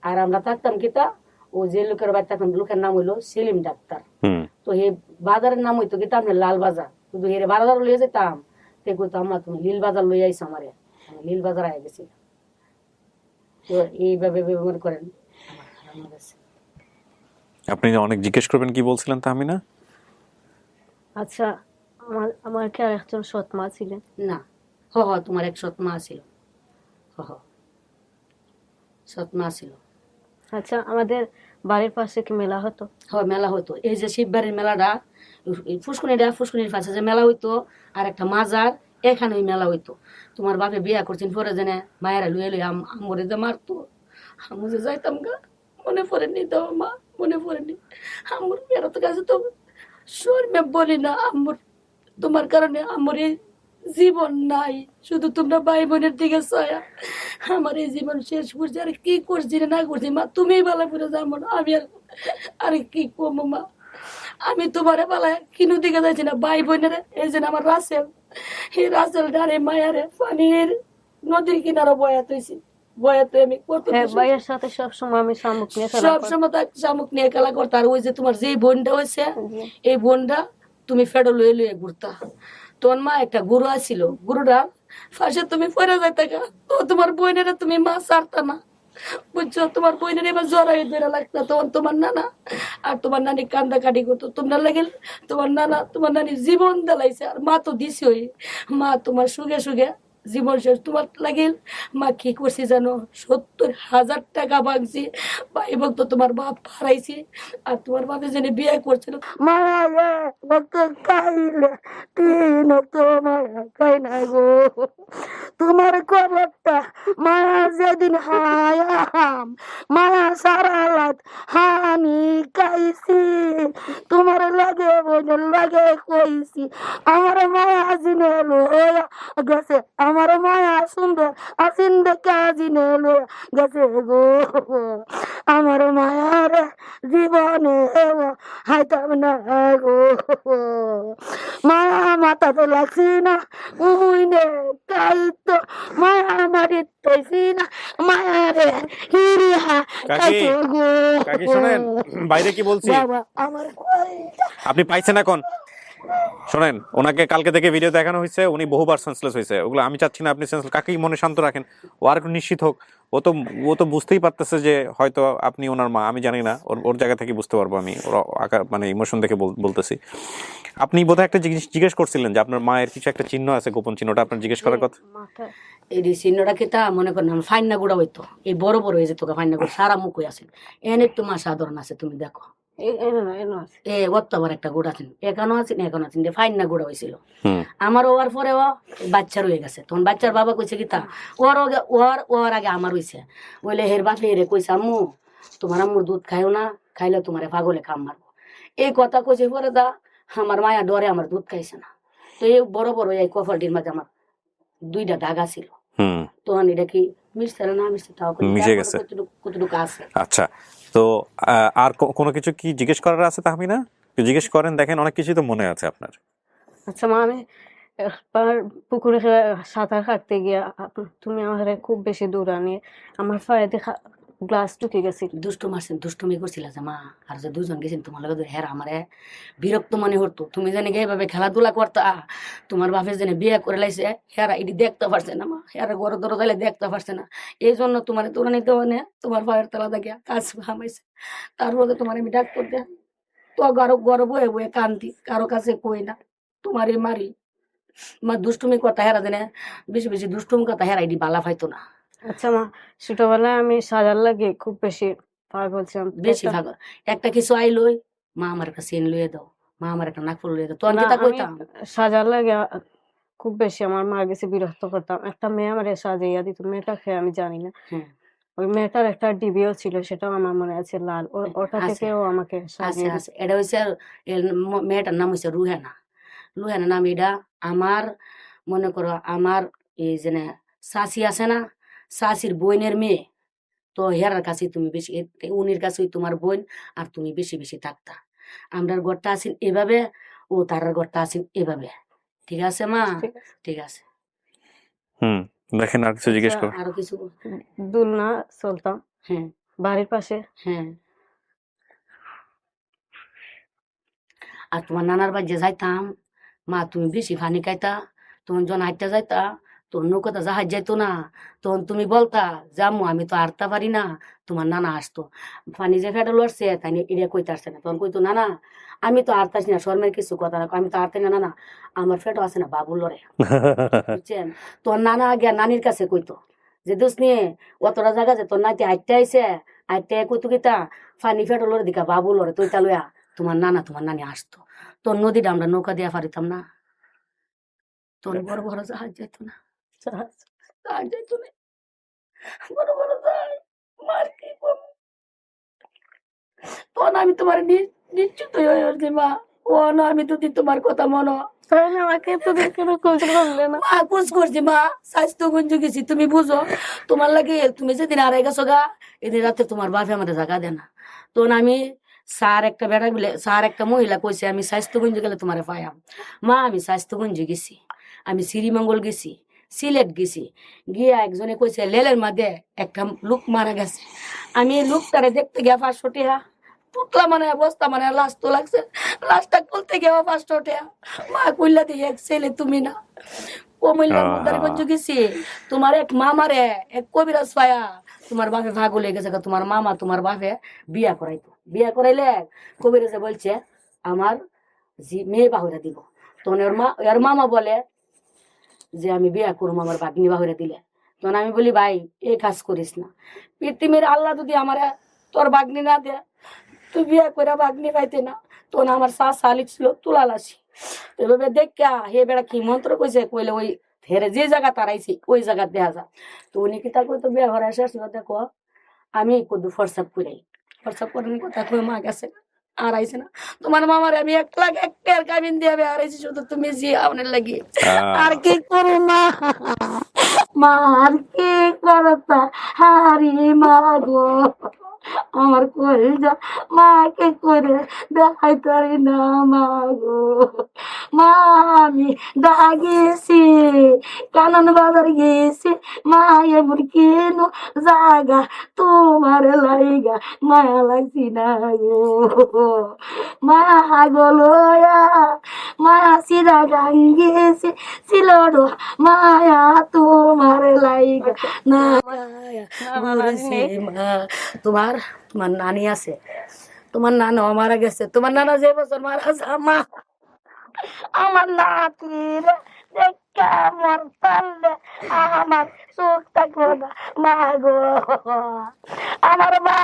আর আমরা থাকতাম কিতা ও যে লোকের বাড়ি থাকতাম, লোকের নাম হইলো সেলিম ডাক্তার। তো এই বাজারের নাম হইতো কিতা আমরা লাল বাজার, কিন্তু এর বাজার লইয়া যেতাম তে কইতো আমরা তুমি লীল বাজার লইয়া আইস, আমারে আমি লীল বাজার আয়া গেছি। তো এইভাবে ব্যবহার করেন আমার কাছে। আপনি অনেক জিজ্ঞেস করবেন, কি বলছিলেন তাহমিনা? আচ্ছা, আমার কি আর একজন সৎ মা ছিলেন? না, তোমার এক সৎ মা ছিল, সৎ মা ছিল। আচ্ছা, আমাদের বাড়ির পাশে কি মেলা হতো? মেলা হতো, এই যে শিববাড়ির মেলাটা, ফুসকুনির পাশে যে মেলা হইতো আর একটা মাজার, এখানে ওই মেলা হইতো। তোমার বাপে বিয়া করছেন পরে জেনে মায়েরা লুয়ে লুয়ে আমরে যে মারতো, আমি যে যাইতাম গা, মনে পড়েনি তো মা, মনে পড়েনি আমার বেরোতে কাছে। তো শর্মে বলি না আম্মুর, তোমার কারণে আমার এই জীবন নাই, শুধু তোমরা ভাই বোনের দিকে ছায়া আমার এই জীবন শেষ করছি। আর কি করছি না করছি মা, তুমি বেলা করে যাবো না, আমি আর কি কমো মা, আমি তোমার বেলায় কিনু দিকে যাচ্ছি না ভাই বোনের। এই যে আমার রাসেল, এই রাসেল ডারে মায়ারে পানির নদীর কিনারে বয়া তুইছি, বয়াতে আমি কত হ্যাঁ, ভাইয়ের সাথে সবসময় আমি শামুক নিয়ে খেলা সব সময় তার শামুক নিয়ে খেলা করতো। আর ওই যে তোমার যে বোনটা হয়েছে এই বোনটা তুমি ফেডো লয়ে লয়ে ঘুরতা। তোর মা একটা গুরু আসছিল, গুরুটা ফাঁসে তুমি পড়ে যাইতে গা, তো তোমার বোনেরা তুমি মা ছাড়তা না, বুঝছো? তোমার বোনের এবার জড়াই ধরে লাগতো, তখন তোমার নানা আর তোমার নানি কান্দা কাটি করতো। তোমরা লাগে তোমার নানা তোমার নানি জীবন দেলাইছে, আর মা তো দিছি ওই মা তোমার সুখে সুখে জীবন শেষ। তোমার লাগিল মা কি করছি জানো, 70,000 টাকা ভাঙছি ভাই ভক্ত, তোমার বাপ হারাইছি। আর তোমার বাপে জেনে বিয়ে করছিল মায়া খাইলে তিন মায়া খাই না গো, তোমার খবরটা মায়া যেদিন হায়াম মায়া সারা রাত হানি খাইছি, তোমার লাগে বোনের লাগে কইছি, আমার মায়া জিনে লইয়া গেছে, আমার মায়া সুন্দর আসিন দেখে জিনে লইয়া গেছে গো, আমার মায়ার জীবনে হাইতাম না গো, মায়া মাথাতে লাগছি না উইনে কাইত, মায়া মারিত পাইছি না মায়ারে হিরিহা কাকি, গো। কাকি শোনেন, বাইরে কি বলছি বাবা আমার কয়টা আপনি পাইছেন এখন? শোনেন, ওনাকে কালকে থেকে ভিডিও দেখানো হয়েছে, উনি বহুবার সেন্সলেস হয়েছে। ওগুলো আমি চাচ্ছি না আপনি সেন্সলেস। কাকি মনে শান্ত রাখেন, ও আর একটু নিশ্চিত হোক। ও তো বুঝতেই পারতেছে যে হয়তো আপনি ওনার মা, আমি জানি না, ওর জায়গা থেকে বুঝতে পারবো আমি, ওর আকার মানে ইমোশন দেখে বলতেছি। আপনি বোধহয় একটা জিনিস জিজ্ঞেস করছিলেন যে আপনার মায়ের কিছু একটা চিহ্ন আছে, গোপন চিহ্নটা আপনার জিজ্ঞেস করার কথা। মাথা এই চিহ্নটা কেটা মনে করেন ফাইনা গুড়া হইতো, এই বড় বড় হয়ে যেত ফাইনা গুড়া, সারা মুখ হয়ে আছে এনে তোমার সাধারণ আছে, তুমি দেখো এনো আছে। এ অত্যাবার একটা গুড় আছেন, এখানেও আছেন এখানেও আছেন, ফাইনা গুড়া হয়েছিল। আমার হওয়ার পরে ও বাচ্চা রয়ে গেছে, তখন বাচ্চার বাবা কইছে কি তা ওর আগে আমার হয়েছে, বলে হের বাপে রে কইছে আম্মু তোমার আম্মুর দুধ খাইও না, খাইলে তোমার পাগলে কাম মারবো। এই কথা কইছে পরে দা আমার মায়া ডরে আমার দুধ খাইছে না। তো এই বড় বড় এই কফলটির মাঝে আমার 2টা দাগা ছিল, তখন এটা কি মিশছে না মিশছে তাও মিশে গেছে কতটুকু আছে। আচ্ছা, তো আর কোনো কিছু কি জিজ্ঞেস করার আছে তাহমিনা? জিজ্ঞেস করেন, দেখেন অনেক কিছুই তো মনে আছে আপনার। আচ্ছা মা, আমি একবার পুকুরে সাঁতার কাটতে গিয়ে তুমি আমার খুব বেশি দূর আনিয়ে আমার পায়ে দেখা গ্লাস ঢুকে গেছি। দুষ্টু মারছেন, দুষ্টুমি করছিল যে মা, আর যে 2জন গেছেন তোমার লগে হেরা আমারে বিরক্ত মনে হতো। তুমি জানি এইভাবে খেলাধুলা করতা, তোমার বাপের জন্য বিয়ে করে লাইছে, হেরা এটি দেখতে পারছে না মা, হেরা গড় ধরো তাইলে দেখতে পারছে না, এই জন্য তোমার তোরা নিতে মানে তোমার পায়ের তলা দেখিয়া কাজ হামাইছে। তারপরে তোমার আমি ডাক করতে তো গরো বয়ে বয়ে কান্দি, কারো কাছে কই না, তোমারে মারি মা। দুষ্টুমি কথা হেরা জানে, বেশি বেশি দুষ্টুমি কথা হেরা এটি বালা পাইতো না। আচ্ছা মা, ছোটবেলায় আমি সাজার লাগে খুব বেশি পাগল ছিলাম, বেশি পাগল। একটা কিছু আইলই মা আমার একটা চেন লইয়ে দাও, মা আমার একটা নাকফুল লইয়ে দাও, তখন কিতা কইতাম। সাজার লাগে খুব বেশি আমার মার কাছে বিরক্ত করতাম। একটা মেয়ে আমার সাজাইয়া দিত, মেয়েটা খেয়ে আমি জানি না, ওই মেয়েটার একটা ডিবিও ছিল, সেটাও আমার মনে আছে লাল, ওটা থেকেও আমাকে সাজিয়ে আছে এটা হইছে মেয়েটার নাম হইছে রুহেনা। রুহেনা নাম এটা আমার মনে করো আমার এই যে শাশি আছে না, শাশির বোনের মেয়ে, তো হেরার কাছে তুমি বেশি, উনির কাছে তোমার বোন আর তুমি বেশি বেশি থাকতা। আমরার ঘরটা আছেন এভাবে, ও তারার ঘরটা আছেন এভাবে। ঠিক আছে মা? ঠিক আছে। দেখেন আর কিছু জিজ্ঞেস করো। আরো কিছু দুলনা চলতাম বাড়ির পাশে। আর তোমার নানার বাড়ি যাইতাম মা, তুমি বেশি ফানি খাইতা, তখন যখন হাঁটতে যাইতা তোর নৌকাতে জাহাজ যাইতো না, তখন তুমি বলতা যামু আমি তো আরতা পারি না, তোমার নানা আসতো ফানি যে ফেটে লড়ছে তাই এটা কইতে আসছে না, তখন কইতো নানা আমি তো আরতাছি না, শর্মের কিছু কথা না, আমি তো আরতাই না নানা, আমার ফেটো আছে না বাবুর লড়ে, বুঝছেন? তোর নানা আগে নানির কাছে কইতো যে দোষ নিয়ে অতটা জায়গা যে তোর নাতি হাঁটতে আইসে, হাঁটতে কইতো কিতা ফানি ফেটো লড়ে দিকা বাবু লড়ে, তুইটা লইয়া তোমার নানা তোমার নানি আসতো, তোর নদীটা আমরা নৌকা দিয়া পারিতাম না, তোর বড় বড় জাহাজ যাইতো না, জাহাজ যাইতো না, বড় বড় জাহাজ মার কি করবো। তখন আমি তোমার নিশ্চিত হয়ে মা, ও না আমি তো তোমার কথা মনো আমাকে তো কেন খোঁজ করলে না? মা খোঁজ করছি মা, স্বাস্থ্যগঞ্জ গেছি, তুমি বুঝো তোমার লাগে, তুমি যেদিন আড়াই গেছো গা এদিন রাতে তোমার বাপে আমাদের জায়গা দেয় না, তখন আমি স্যার একটা বেড়া বলে স্যার একটা মহিলা কইছে আমি স্বাস্থ্যগঞ্জ গেলে তোমার পাইয়াম। মা আমি স্বাস্থ্যগঞ্জ গেছি, আমি শ্রীমঙ্গল গেছি, সিলেট গেছি, গিয়ে একজনে কইছে লেলের মধ্যে একটা লোক মারা গেছে। আমি এই লোকটারে দেখতে গিয়া 500 টাকা পুতলা মানে অবস্থা মানে লাশ তো লাগছে, লাশটা খুলতে গিয়ে 500 টাকা। মা কইলা দিয়ে এক ছেলে তুমি না কুমিল্লা মুদারিগঞ্জ গেছি, তোমার এক মামারে এক কবিরাজ পায়া তোমার বাপে ভাগ হয়ে গেছে, তোমার মামা তোমার বাপে বিয়া করাইতো, বিয়া করাইলে কবিরাজে বলছে আমার মেয়ে বাহুরা দিব। তখন ওর মামা বলে যে আমি বিয়া করবো আমার বাগনি বাহুরা দিলে। তখন আমি বলি ভাই এই কাজ করিস না, পৃথিবীর আল্লাহ যদি আমার তোর বাগনি না দে তুই বিয়া করে বাগনি পাইতে না। তখন আমার শালি ছিল তুলালাসি, এভাবে দেখা হে বেড়া কি মন্ত্র কইছে, কইলে ওই হেরে যে জায়গা তারাইছি ওই জায়গা দেখা যা। তো উনি কি তা কইতো বিয়া ঘরে শেষ দেখো আমি কদু ফরসাপ করি, ফরসাপ করে কথা কই মা গেছে আর আইছে না। তোমার মামার আমি 1 লাখ 1 টাকার কাবিন দিয়ে আর আইছি শুধু তুমি জি আপনার লাগি। আর কি করো মা, মা আর কি করতা হারি মা গো, আমার কইজা মাকে করে দেখাই তারি না মা গো। মা আমি গেছি কানন বাজার গেছি, মা এমন কেন জাগা তোমার লাইগা মায়া লাগছি না গো। মায়া গলয়া মায়া সিরা গান গেছি ছিল মায়া তোমার লাইগা না মায়া ঘুরেছে মা। তোমার নানি আছে, তোমার নানা মারা গেছে, তোমার নানা যে বছর মারা গেছে মা আমার নাতির দেখা মর পারলে আমার চোখ থাকলো না মা গো। আমার মা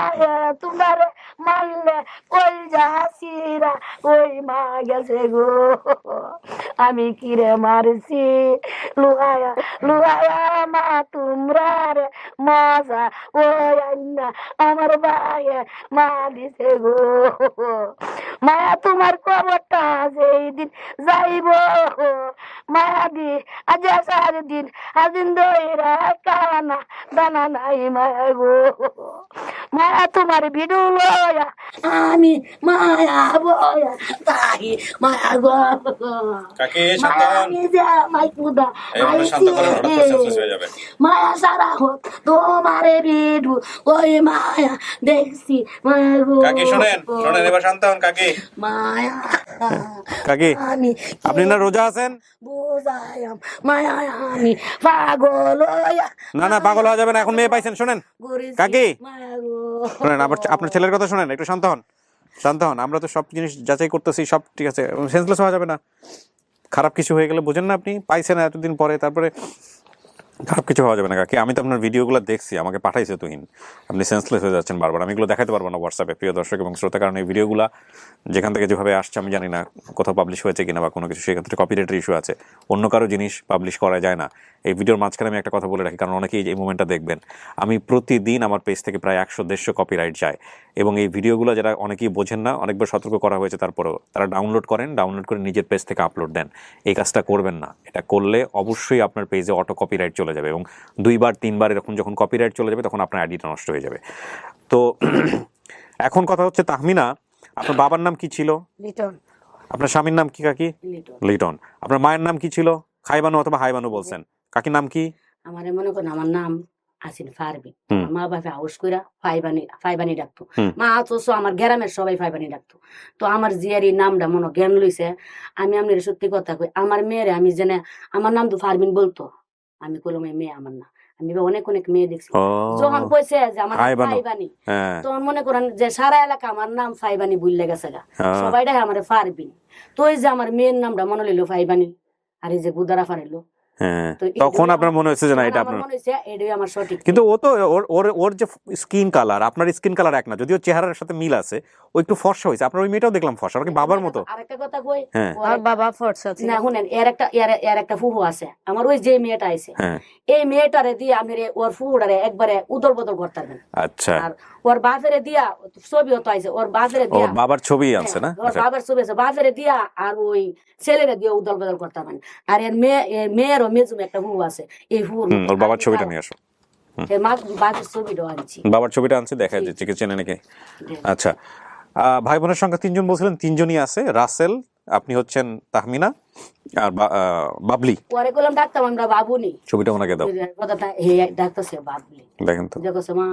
তোমার মারলে ওই যাসিরা ওই মা গেছে গো। আমি কিরে মারছি লুহায়া লুহায়া মা তোমরা রে মজা ওই আন্না আমার ভাইয়ে মা দিছে গো। মায়া তোমার খবরটা যেই দিন যাইব মায়া দি আজ 4 দিন আদিন দইরা কানা দানা নাই মায়া গো। মায়া তোমার ভিডিও লয়া আমি মায়া বয়া তাই মায়া গো। কাকে সাবধান, আমি যে মাইকুদা এইভাবে শান্ত করে হঠাৎ করে সেন্সলেস হয়ে যাবে। মায়া সারা হোক তোমারে ভিডিও ওই মায়া দেখছি মায়া গো। কাকি শুনেন শুনেন, এবার শান্ত হন কাকি। মায়া কাকি আমি আপনি না রোজা আছেন? বুঝায়াম মায়া আমি পাগল হইয়া না না পাগল হওয়া যাবে না, এখন মেয়ে পাইছেন। শুনেন ঘুরেছি কাকি মায়া গো। শুনেন, আবার আপনার ছেলের কথা শুনেন, একটু শান্ত হন শান্ত হন। আমরা তো সব জিনিস যাচাই করতেছি, সব ঠিক আছে, সেন্সলেস হওয়া যাবে না। খারাপ কিছু হয়ে গেলে বুঝেন না, আপনি পাইছেন এতদিন পরে, তারপরে খারাপ কিছু হওয়া যাবে না কাকি। আমি তো আপনার ভিডিওগুলো দেখছি, আমাকে পাঠাইছে তুহিন, আপনি সেন্সলেস হয়ে যাচ্ছেন বারবার। আমি এগুলো দেখাতে পারবো না হোয়াটসঅ্যাপে প্রিয় দর্শক এবং শ্রোতা, কারণ এই ভিডিওগুলো যেখান থেকে যেভাবে আসছে আমি জানি না কোথাও পাবলিশ হয়েছে কিনা বা কোনো কিছু, সেক্ষেত্রে কপিরাইটের ইস্যু আছে, অন্য কারো জিনিস পাবলিশ করা যায় না। এই ভিডিওর মাঝখানে আমি একটা কথা বলে রাখি, কারণ অনেকেই এই মোমেন্টটা দেখবেন। আমি প্রতিদিন আমার পেজ থেকে প্রায় 100-150 কপিরাইট যায়, এবং এই ভিডিওগুলো যারা অনেকেই বোঝেন না, অনেকবার সতর্ক করা হয়েছে, তারপরেও তারা ডাউনলোড করে নিজের পেজ থেকে আপলোড দেন। এই কাজটা করবেন না, এটা করলে অবশ্যই আপনার পেজে অটো কপিরাইট চলে যাবে, এবং 2-3 বার এরকম যখন কপিরাইট চলে যাবে তখন আপনার আইডিটা নষ্ট হয়ে যাবে। তো এখন কথা হচ্ছে, তাহমিনা আপনার বাবার নাম কি ছিল? লিটন। আপনার স্বামীর নাম কি কাকি? লিটন। লিটন। আপনার মায়ের নাম কি ছিল? খাইবানু অথবা হাইবানু বলছেন। কাকির নাম কি? আমার মনে করেন আমার নাম আসিন ফারবি, মা বাপে হাউস কইরা ফাইবানি ডাকতো। মা অথচ আমার গ্রামের সবাই ফাইবানি ডাকতো। তো আমার জিয়ার এই নামটা মনে জ্ঞান লইছে। আমি আপনার সত্যি কথা কই, আমার মেয়েরে আমি জেনে আমার নাম তো ফারবিন বলতো, আমি কইলাম এই মেয়ে আমার না। আমি অনেক অনেক মেয়ে দেখছি যখন কইছে যে আমার ফাইবানি, তখন মনে করেন যে সারা এলাকা আমার নাম ফাইবানি বুঝলে গেছে গা, সবাই ডাকে আমার ফারবিন। তো এই যে আমার মেয়ের নামটা মনে লইলো ফাইবানি, আর এই যে গুদারা ফারাইলো, তখন আপনার মনে হচ্ছে যে না এটা আপনার মনে হইছে এটাই আমার সঠিক। কিন্তু ও তো ওর যে স্কিন কালার, আপনার স্কিন কালার এক না, যদিও চেহারার সাথে মিল আছে, ও একটু ফর্সা হয়েছে। আপনার ওই মেয়েটাও দেখলাম ফর্সা, কি বাবার মতো। আরেকটা কথা কই, আর বাবা ফর্সা ছিল না শুনেন, এর একটা ফুফু আছে আমার, ওই যে মেয়েটা আইছে এই মেয়েটারে দিয়ে আমি ওর ফুফুটারে একবারে উদল বদল করতে পারবেন। আচ্ছা, আর ওর বাপেরে দিয়া ছবি হতো আইছে, ওর বাপেরে দিয়া বাবার ছবি আছে না, ওর বাবার ছবি আছে, বাপেরে দিয়া আর ওই ছেলেরে দিয়ে উদল বদল করতে পারবেন। আর এর মেয়েরও মেজুম একটা ফুফু আছে, এই ফুফুর ওর বাবার ছবিটা নিয়ে আসো। বাপের ছবিটাও আনছি, বাবার ছবিটা আনছি, দেখা যাচ্ছে কে চেনে নাকি। আচ্ছা, ভাই বোনের সংখ্যা 3 জন বলছিলেন, 3 জনই আছে। রাসেল, আপনি হচ্ছেন তাহমিনা আর বাবলি। পরে করলাম ডাক্তার আমরা বাবুনি ছবিটা ওনাকে দাও, কথাটা হে ডাক্তার সে বাবলি দেখেন তো, দেখো মা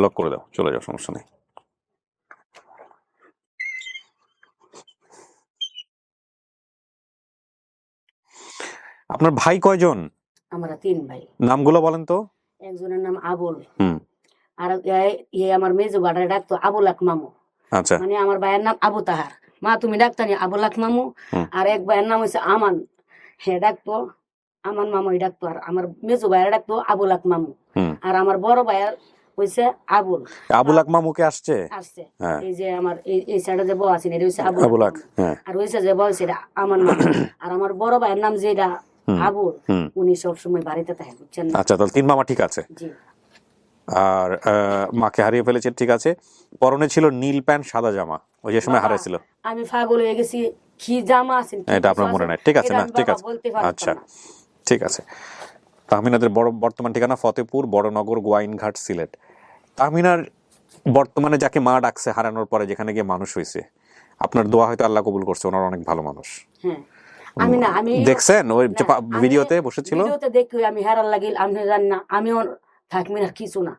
লক করে দাও, চলে যাও, সমস্যা নেই। আপনার ভাই কয়জন? আমরা 3 ভাই। নামগুলো বলেন তো। একজনের নাম আবুল, হুম, আর আমার মেজো বাড়ারে ডাকতো আবুল আক মামু। আচ্ছা, মানে আমার ভাইয়ের নাম আবু তাহার, মা তুমি ডাকতা নি আবুল আক মামু। হুম। আর এক ভাইয়ের নাম হয়েছে আমান, হে ডাকতো আমান মামুই ডাকতো। আর আমার মেজো ভাইয়ের ডাকতো আবুল আক মামু। হুম। আর আমার বড় ভাইয়ের হয়েছে আবুল। আবুল আক মামুকে আসছে, আসছে হ্যাঁ। এই যে আমার এই সাইডে যে বউ আছেন এটা হচ্ছে আবুল আবুল আক আক, মামু। হ্যাঁ। আর হয়েছে যে বউ সেটা আমান মামু। আর আমার বড় ভাইয়ের নাম যেটা আবুল, হুম। উনি সবসময় বাড়িতে থাকে, বুঝছেন না? আচ্ছা, তাহলে 3 মামা ঠিক আছে। জি। আর মাকে হারিয়ে ফেলেছেন, ঠিক আছে। পরনে ছিল নীল প্যান্ট সাদা জামা, ওই যে সময় বাবা, হারাইছিল। আমি পাগল হয়ে গেছি, কি জামা আছে এটা আপনার মনে নাই, ঠিক আছে না? ঠিক আছে, আচ্ছা, ঠিক আছে। তাহমিনাদের বর্তমান ঠিকানা ফতেপুর বড়নগর, গোয়াইনঘাট, সিলেট। তাহমিনার বর্তমানে যাকে মা ডাকছে হারানোর পরে, যেখানে গিয়ে মানুষ হয়েছে, আপনার দোয়া হয়তো আল্লাহ কবুল করছে, ওনার অনেক ভালো মানুষ। হ্যাঁ, আমি না, আমি দেখছেন ওই যে না, আমি ভিডিওতে বসেছিল, ভিডিওতে দেখি আমি হেরার লাগিল, আমি জানি না, আমি থাকমিনার কিছু না,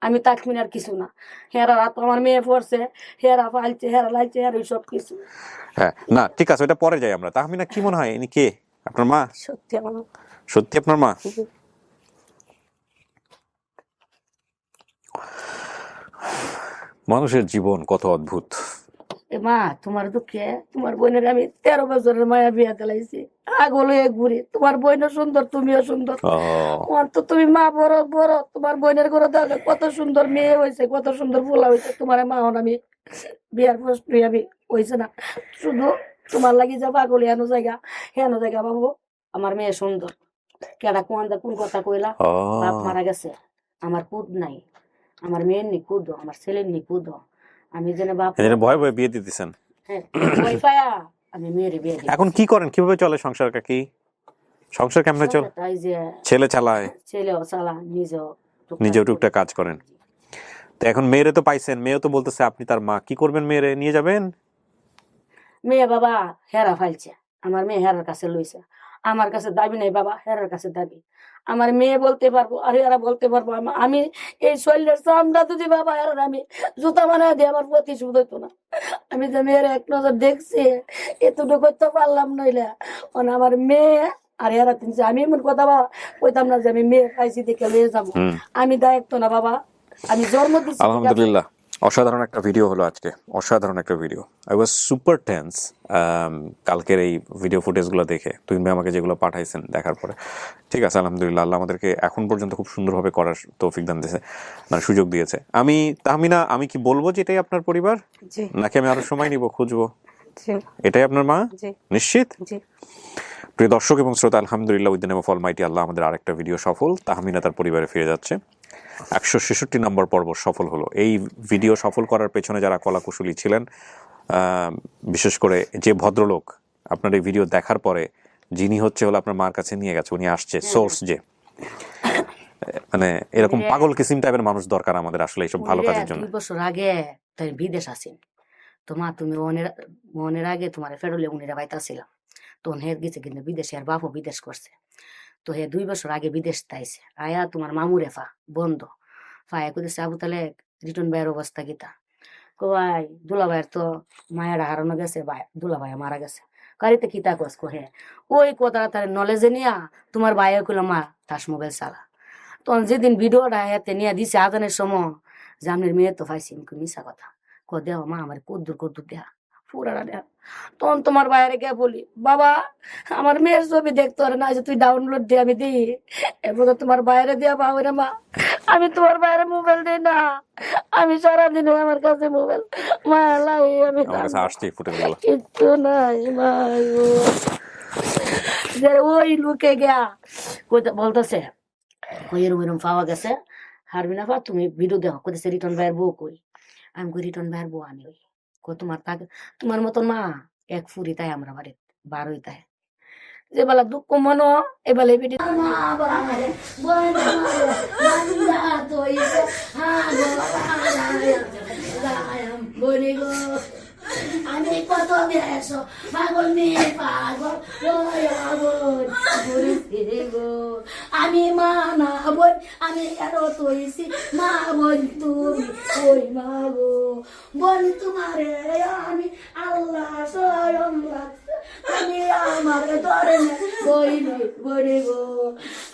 আমি তাকমিনার কিছু না। হেরা রাত আমার মেয়ে পড়ছে, হেরা ফালছে, হেরা লাইছে, হেরা সব কিছু। হ্যাঁ, না ঠিক আছে, ওটা পরে যাই আমরা। তাহমিনা কি মনে হয় ইনি কে? আপনার মা? সত্যি আমার সত্যি আপনার মা? মানুষের জীবন কত অদ্ভুত। মা, তোমার দুঃখে তোমার বোনের আমি 13 বছরের মায়া বিয়া দিলাইছি, আগল হয়ে ঘুরি। তোমার বোনও সুন্দর, তুমিও সুন্দর। তো তুমি মা বড় বড়, তোমার বোনের ঘরে দেখো কত সুন্দর মেয়ে হয়েছে, কত সুন্দর পোলা হয়েছে। তোমার মা হন আমি বিয়ার প্রশ্ন আমি হয়েছে না, শুধু তোমার লাগি যা পাগল হেন জায়গা বাবু। আমার মেয়ে সুন্দর, কেডা কোন কথা কইলা? বাপ মারা গেছে, আমার কুদ নাই, আমার মেয়ের নি কুদ, আমার ছেলের নি কুদ। আমি যেন বাপ ভয় ভয় বিয়ে দিতেছেন। হ্যাঁ, ভয় পায়া আমি মেয়ের বিয়ে দিই। এখন কি করেন, কিভাবে চলে সংসার? কাকি সংসার কেমনে চলে? এই যে ছেলে চালায়, ছেলেও চালা, নিজেও টুকটাক কাজ করেন। তো এখন মেয়েরে তো পাইছেন, মেয়েও তো বলতেছে আপনি তার মা, কি করবেন? মেয়েরে নিয়ে যাবেন? মেয়ে বাবা হেরা ফাইলছে, আমার মেয়ে হেরার কাছে লইছে। আমার কাছে দাবি নাই বাবা, হেরার কাছে দাবি। আমার মেয়ে বলতে পারবো আর এরা বলতে পারবো আমি এই শরীরের চামড়া যদি বাবা হেরার আমি জুতা বানায় দিয়ে আমার প্রতিশোধ হইতো না। আমি যে মেয়ের এক নজর দেখছি এতটুকু করতে পারলাম নইলে আমার মেয়ে আর এরা তিনছে। আমি এমন কথা বাবা কইতাম না যে আমি মেয়ে পাইছি দেখে লয়ে যাবো, আমি দায়িত্ব না বাবা, আমি জন্ম দিচ্ছি। আলহামদুলিল্লাহ, অসাধারণ একটা ভিডিও হলো আজকে, অসাধারণ একটা video. I was super tense কালকের এই ভিডিও ফুটেজগুলো দেখে, তুহিন ভাই আমাকে যেগুলো পাঠাইছেন দেখার পরে। ঠিক আছে, আলহামদুলিল্লাহ, আল্লাহ আমাদেরকে এখন পর্যন্ত খুব সুন্দরভাবে করার তৌফিক দান দিয়েছে, মানে সুযোগ দিয়েছে। আমি তাহমিনা, আমি কি বলবো যে এটাই আপনার পরিবার, নাকি আমি আরো সময় নিব খুঁজবো? এটাই আপনার মা নিশ্চিত? প্রিয় দর্শক এবং শ্রোতা, আলহামদুলিল্লাহ, with the name of almighty Allah আমাদের আরেকটা ভিডিও সফল। তাহমিনা তার পরিবারে ফিরে যাচ্ছে। 166 নম্বর পর্ব সফল হলো। এই ভিডিও সফল করার পেছনে যারা কলাকুশলী ছিলেন, বিশেষ করে যে ভদ্রলোক আপনার এই ভিডিও দেখার পরে যিনি হলো আপনার মার কাছে নিয়ে গেছে, উনি আসছে সোর্স, যে মানে এরকম পাগল কিসিম টাইপের মানুষ দরকার আমাদের আসলে এইসব ভালো কাজের জন্য। 2 বছর আগে তাই বিদেশ আসেন তো মা, তুমি মনের আগে তোমার ফেরলে উনিরা বাইতাছিলাম, তো হের গেছে কিন্তু বিদেশে, আর বাপও বিদেশ করছে। তো হে 2 বছর আগে বিদেশ তাইছে আয়া তোমার মামুর এফা বন্ধ ফায়া কইতেছে আবু তাহলে রিটার্ন ভাইয়ের অবস্থা কিতা? ভাই দুলা ভাইয়ের তো মায়ের হারানো গেছে, ভাই দুলা ভাই মারা গেছে। কারিতে কিতা কস হে ওই কথা তার নলেজে নিয়া তোমার ভাইয়া কইলো মা তাস মোবাইল চালা। তখন যেদিন ভিডিওটা হাতে নিয়ে দিছে আজানের সময়, যে আপনার মেয়ে তো পাইছি, মিশা কথা দেওয়া মা আমার কদ্দুর দেয়া পুরাটা দেয়া। তখন তোমার বাইরে গিয়ে বলি বাবা আমার মেয়ের ছবি দেখতে পারে না, যে তুই ডাউনলোড দিয়ে আমি দিই। এরপর তোমার বাইরে দিয়া বাবা মা, আমি তোমার বাইরে মোবাইল দিই না, আমি সারাদিন আমার কাছে মোবাইল মা লাই, আমি কিচ্ছু নাই মা। ওই লুকে গিয়া বলতেছে ওইরকম পাওয়া গেছে, হারবি না পা তুমি ভিডিও দেখো, কোথাছে রিটার্ন ভাইয়ের বউ কই? আমি কই রিটার্ন ভাইয়ের বউ আমি ওই তোমার তাকে তোমার মতন মা এক ফুরি তাই আমরা বাড়ি বারোই তাই যে বেলা দুঃখ মনো এবেলা বিটি বলি গো আমি কত দেশ পাগল মেয়ে পাগল বলি গো আমি মা না বোন আমি এরো তৈছি মা বোন তুমি ওই মা গো বোন তোমারে আমি আল্লাহ স্বয়ং রাখছে আমি আমার ধর্মে বলি গো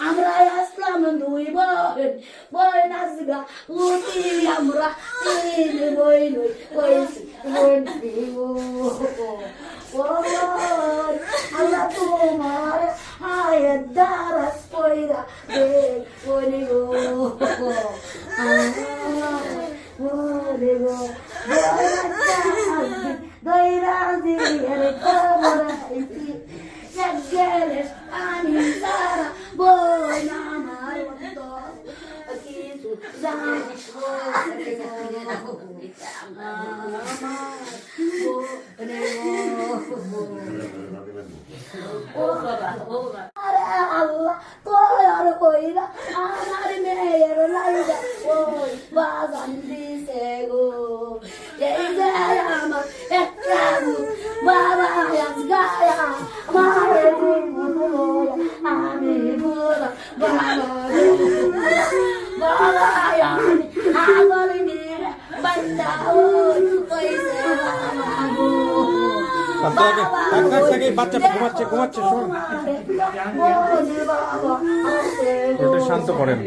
আমরা আসলাম দুই বোন বোন আসগা উঠি আমরা তিন বই আল্লাহ তোমার হায়ের দ্বারাস কইরা বলি গো বলি গো দইরা দিয়ে খবর আইছি গেলে আমি সারা বই আমার কিছু জানি আল্লাহ তোর কইরা আমার মেয়ের লাইগা ওই বাগান দিছে গো এই যে আমার একটা বাবা গায়া মারে আমি বলা বাবা বাবা আমি আগল নিয়ে বন্দা ওই কইছে বাচ্চা ঘুমাচ্ছে শোন একটু শান্ত করেন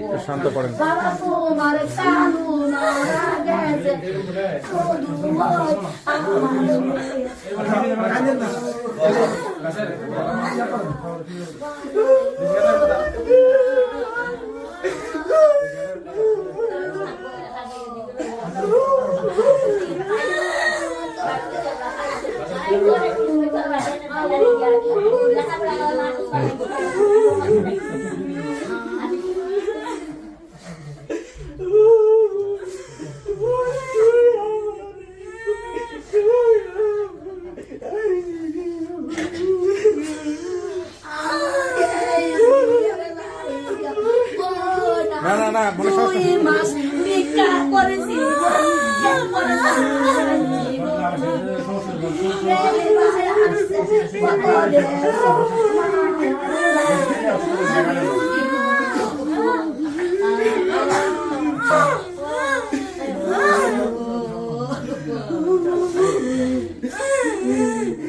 না দুই মাস ভিক্ষা করেছি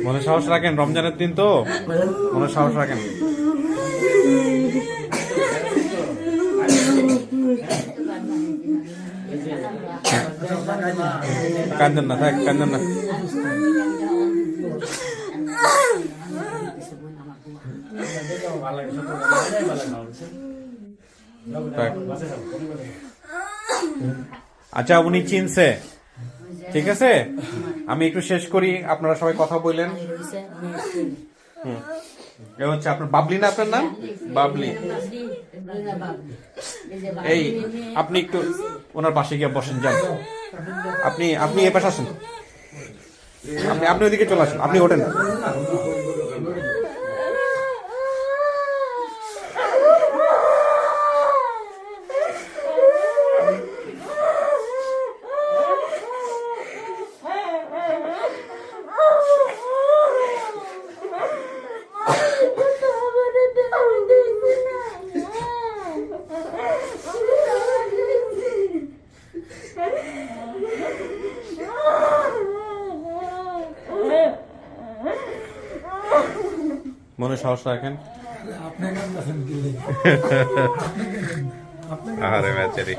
মনে সাহস রাখেন, রমজানের দিন তো মনে সাহস রাখেন। কান্দন না, থাক কান্দন না। আচ্ছা, উনি চিনছে, ঠিক আছে। আমি একটু শেষ করি, আপনারা সবাই কথা বললেন। এ হচ্ছে আপনার বাবলি, না আপনার নাম বাবলি। এই আপনি একটু ওনার পাশে গিয়ে বসেন, যান। আপনি এ পাশে আসেন, আপনি ওইদিকে চলে আসেন, আপনি ওঠেন। মনে সাহস রাখেন। আরে বেচারি,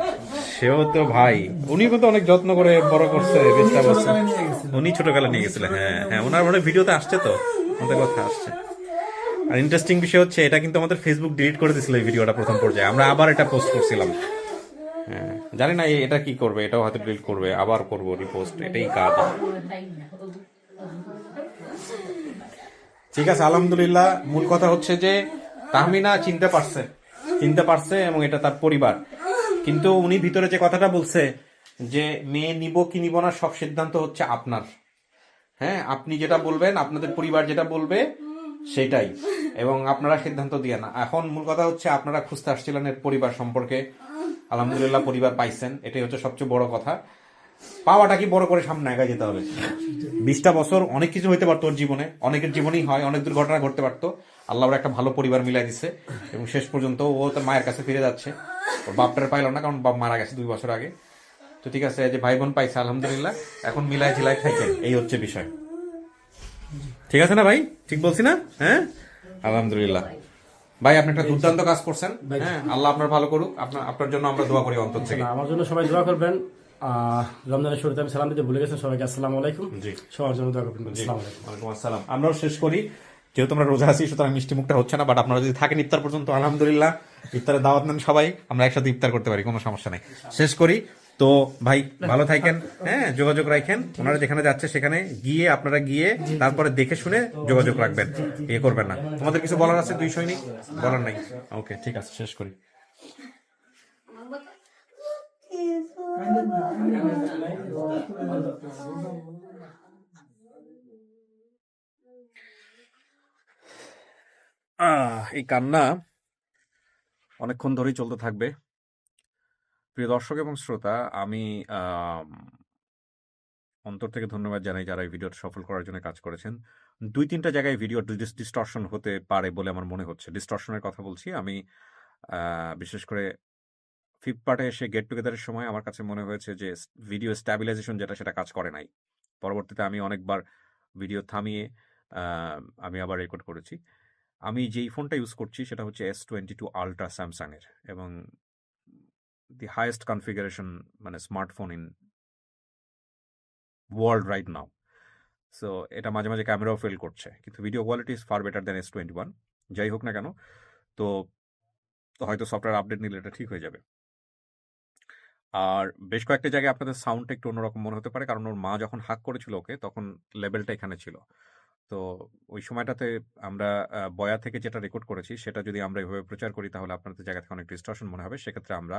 সেও তো ভাই, উনি কিন্তু অনেক যত্ন করে বড় করছে, উনি ছোটবেলা নিয়ে গেছিলেন। হ্যাঁ, ওনার মানে ভিডিওতে আসছে, তো আমাদের কথা আসছে। আর ইন্টারেস্টিং বিষয় হচ্ছে, এটা কিন্তু আমাদের ফেসবুক ডিলিট করে দিয়েছিল এই ভিডিওটা প্রথম পর্যায়ে, আমরা আবার এটা পোস্ট করছিলাম। হ্যাঁ, জানি না এটা কি করবে, এটাও হয়তো ডিলিট করবে, আবার করবো রিপোস্ট, এটাই কাজ। ঠিক আছে, আলহামদুলিল্লাহ। মূল কথা হচ্ছে যে তাহমিনা চিনতে পারছে এবং এটা তার পরিবার। কিন্তু উনি ভিতরে যে কথাটা বলছে যে মেয়ে নিব কি নিব না, সব সিদ্ধান্ত হচ্ছে আপনার। হ্যাঁ, আপনি যেটা বলবেন, আপনাদের পরিবার যেটা বলবে সেটাই, এবং আপনারা সিদ্ধান্ত দিয়ে না। এখন মূল কথা হচ্ছে, আপনারা খুঁজতে আসছিলেন এর পরিবার সম্পর্কে, আলহামদুলিল্লাহ পরিবার পাইছেন, এটাই হচ্ছে সবচেয়ে বড় কথা। পাওয়াটা কি বড় করে সামনে আগায় যেতে হবে। 20টা বছর অনেক কিছু হইতে পারতো ওর জীবনে, অনেকের জীবনেই হয়, অনেক দুর্ঘটনা ঘটতে পারতো। আল্লাহ ওর একটা ভালো পরিবার মিলাই দিচ্ছে এবং শেষ পর্যন্ত ও তার মায়ের কাছে ফিরে যাচ্ছে। ওর বাপটার পাইল না, কারণ বাপ মারা গেছে 2 বছর আগে। তো ঠিক আছে, যে ভাই বোন পাইছে আলহামদুলিল্লাহ, এখন মিলাই ঝিলাই থাকেন, এই হচ্ছে বিষয়। ঠিক আছে না ভাই, ঠিক বলছি না? হ্যাঁ, আলহামদুলিল্লাহ। ভাই আপনি একটা দুর্দান্ত কাজ করছেন, হ্যাঁ, আল্লাহ আপনার ভালো করুক। আপনার জন্য আমরা দোয়া করি অন্তর থেকে। আমার জন্য সবাই দোয়া করবেন। রমজানের শুরুতে আমি সালাম দিতে ভুলে গেছি সবাইকে, আসসালামু আলাইকুম। জি, সবার জন্য দোয়া করবেন। আসসালামু আলাইকুম। ওয়ালাইকুম আসসালাম। আমরাও শেষ করি, যেহেতু আমরা রোজা আছি সুতরাং মিষ্টি মুখটা হচ্ছে না, বাট আপনারা যদি থাকেন ইফতার পর্যন্ত আলহামদুলিল্লাহ, ইফতারের দাওয়াত নেন সবাই, আমরা একসাথে ইফতার করতে পারি, কোনো সমস্যা নেই। শেষ করি তো ভাই, ভালো থাকেন, হ্যাঁ, যোগাযোগ রাখেন। ওনারা যেখানে যাচ্ছে সেখানে গিয়ে আপনারা গিয়ে তারপরে দেখে শুনে যোগাযোগ রাখবেন, ইয়ে করবেন না। তোমাদের কিছু বলার আছে? 2 সৈনিক বলার নাই? ওকে, ঠিক আছে, শেষ করি। এই কান্না অনেকক্ষণ ধরেই চলতে থাকবে। প্রিয় দর্শক এবং শ্রোতা, আমি অন্তর থেকে ধন্যবাদ জানাই যারা এই ভিডিওটা সফল করার জন্য কাজ করেছেন। 2-3টা জায়গায় ভিডিও ডিস্টর্শন হতে পারে বলে আমার মনে হচ্ছে। ডিস্টর্শনের কথা বলছি আমি, বিশেষ করে 5th পার্টে এসে গেট টুগেদারের সময় আমার কাছে মনে হয়েছে যে ভিডিও স্ট্যাবিলাইজেশন যেটা, সেটা কাজ করে নাই। পরবর্তীতে আমি অনেকবার ভিডিও থামিয়ে আমি আবার রেকর্ড করেছি। আমি যেই ফোনটা ইউজ করছি সেটা হচ্ছে S22 আলট্রা স্যামসাংয়ের, এবং দি হাইয়েস্ট কনফিগারেশন মানে smartphone in world right now. So এটা মাঝে মাঝে ক্যামেরাও ফেল করছে, কিন্তু video quality is far better then S21। যাই হোক না কেন, তো হয়তো সফটওয়্যার আপডেট নিলে এটা ঠিক হয়ে যাবে। আর বেশ কয়েকটা জায়গায় আপনাদের সাউন্ডটা একটু অন্যরকম মনে হতে পারে, কারণ ওর মা যখন হাক করেছিল ওকে, তখন লেভেলটা এখানে ছিল। তো ওই সময়টাতে আমরা বয়া থেকে যেটা রেকর্ড করেছি সেটা যদি আমরা এভাবে প্রচার করি তাহলে আপনাদের জায়গা থেকে অনেক ডিস্টর্শন মনে হবে। সেক্ষেত্রে আমরা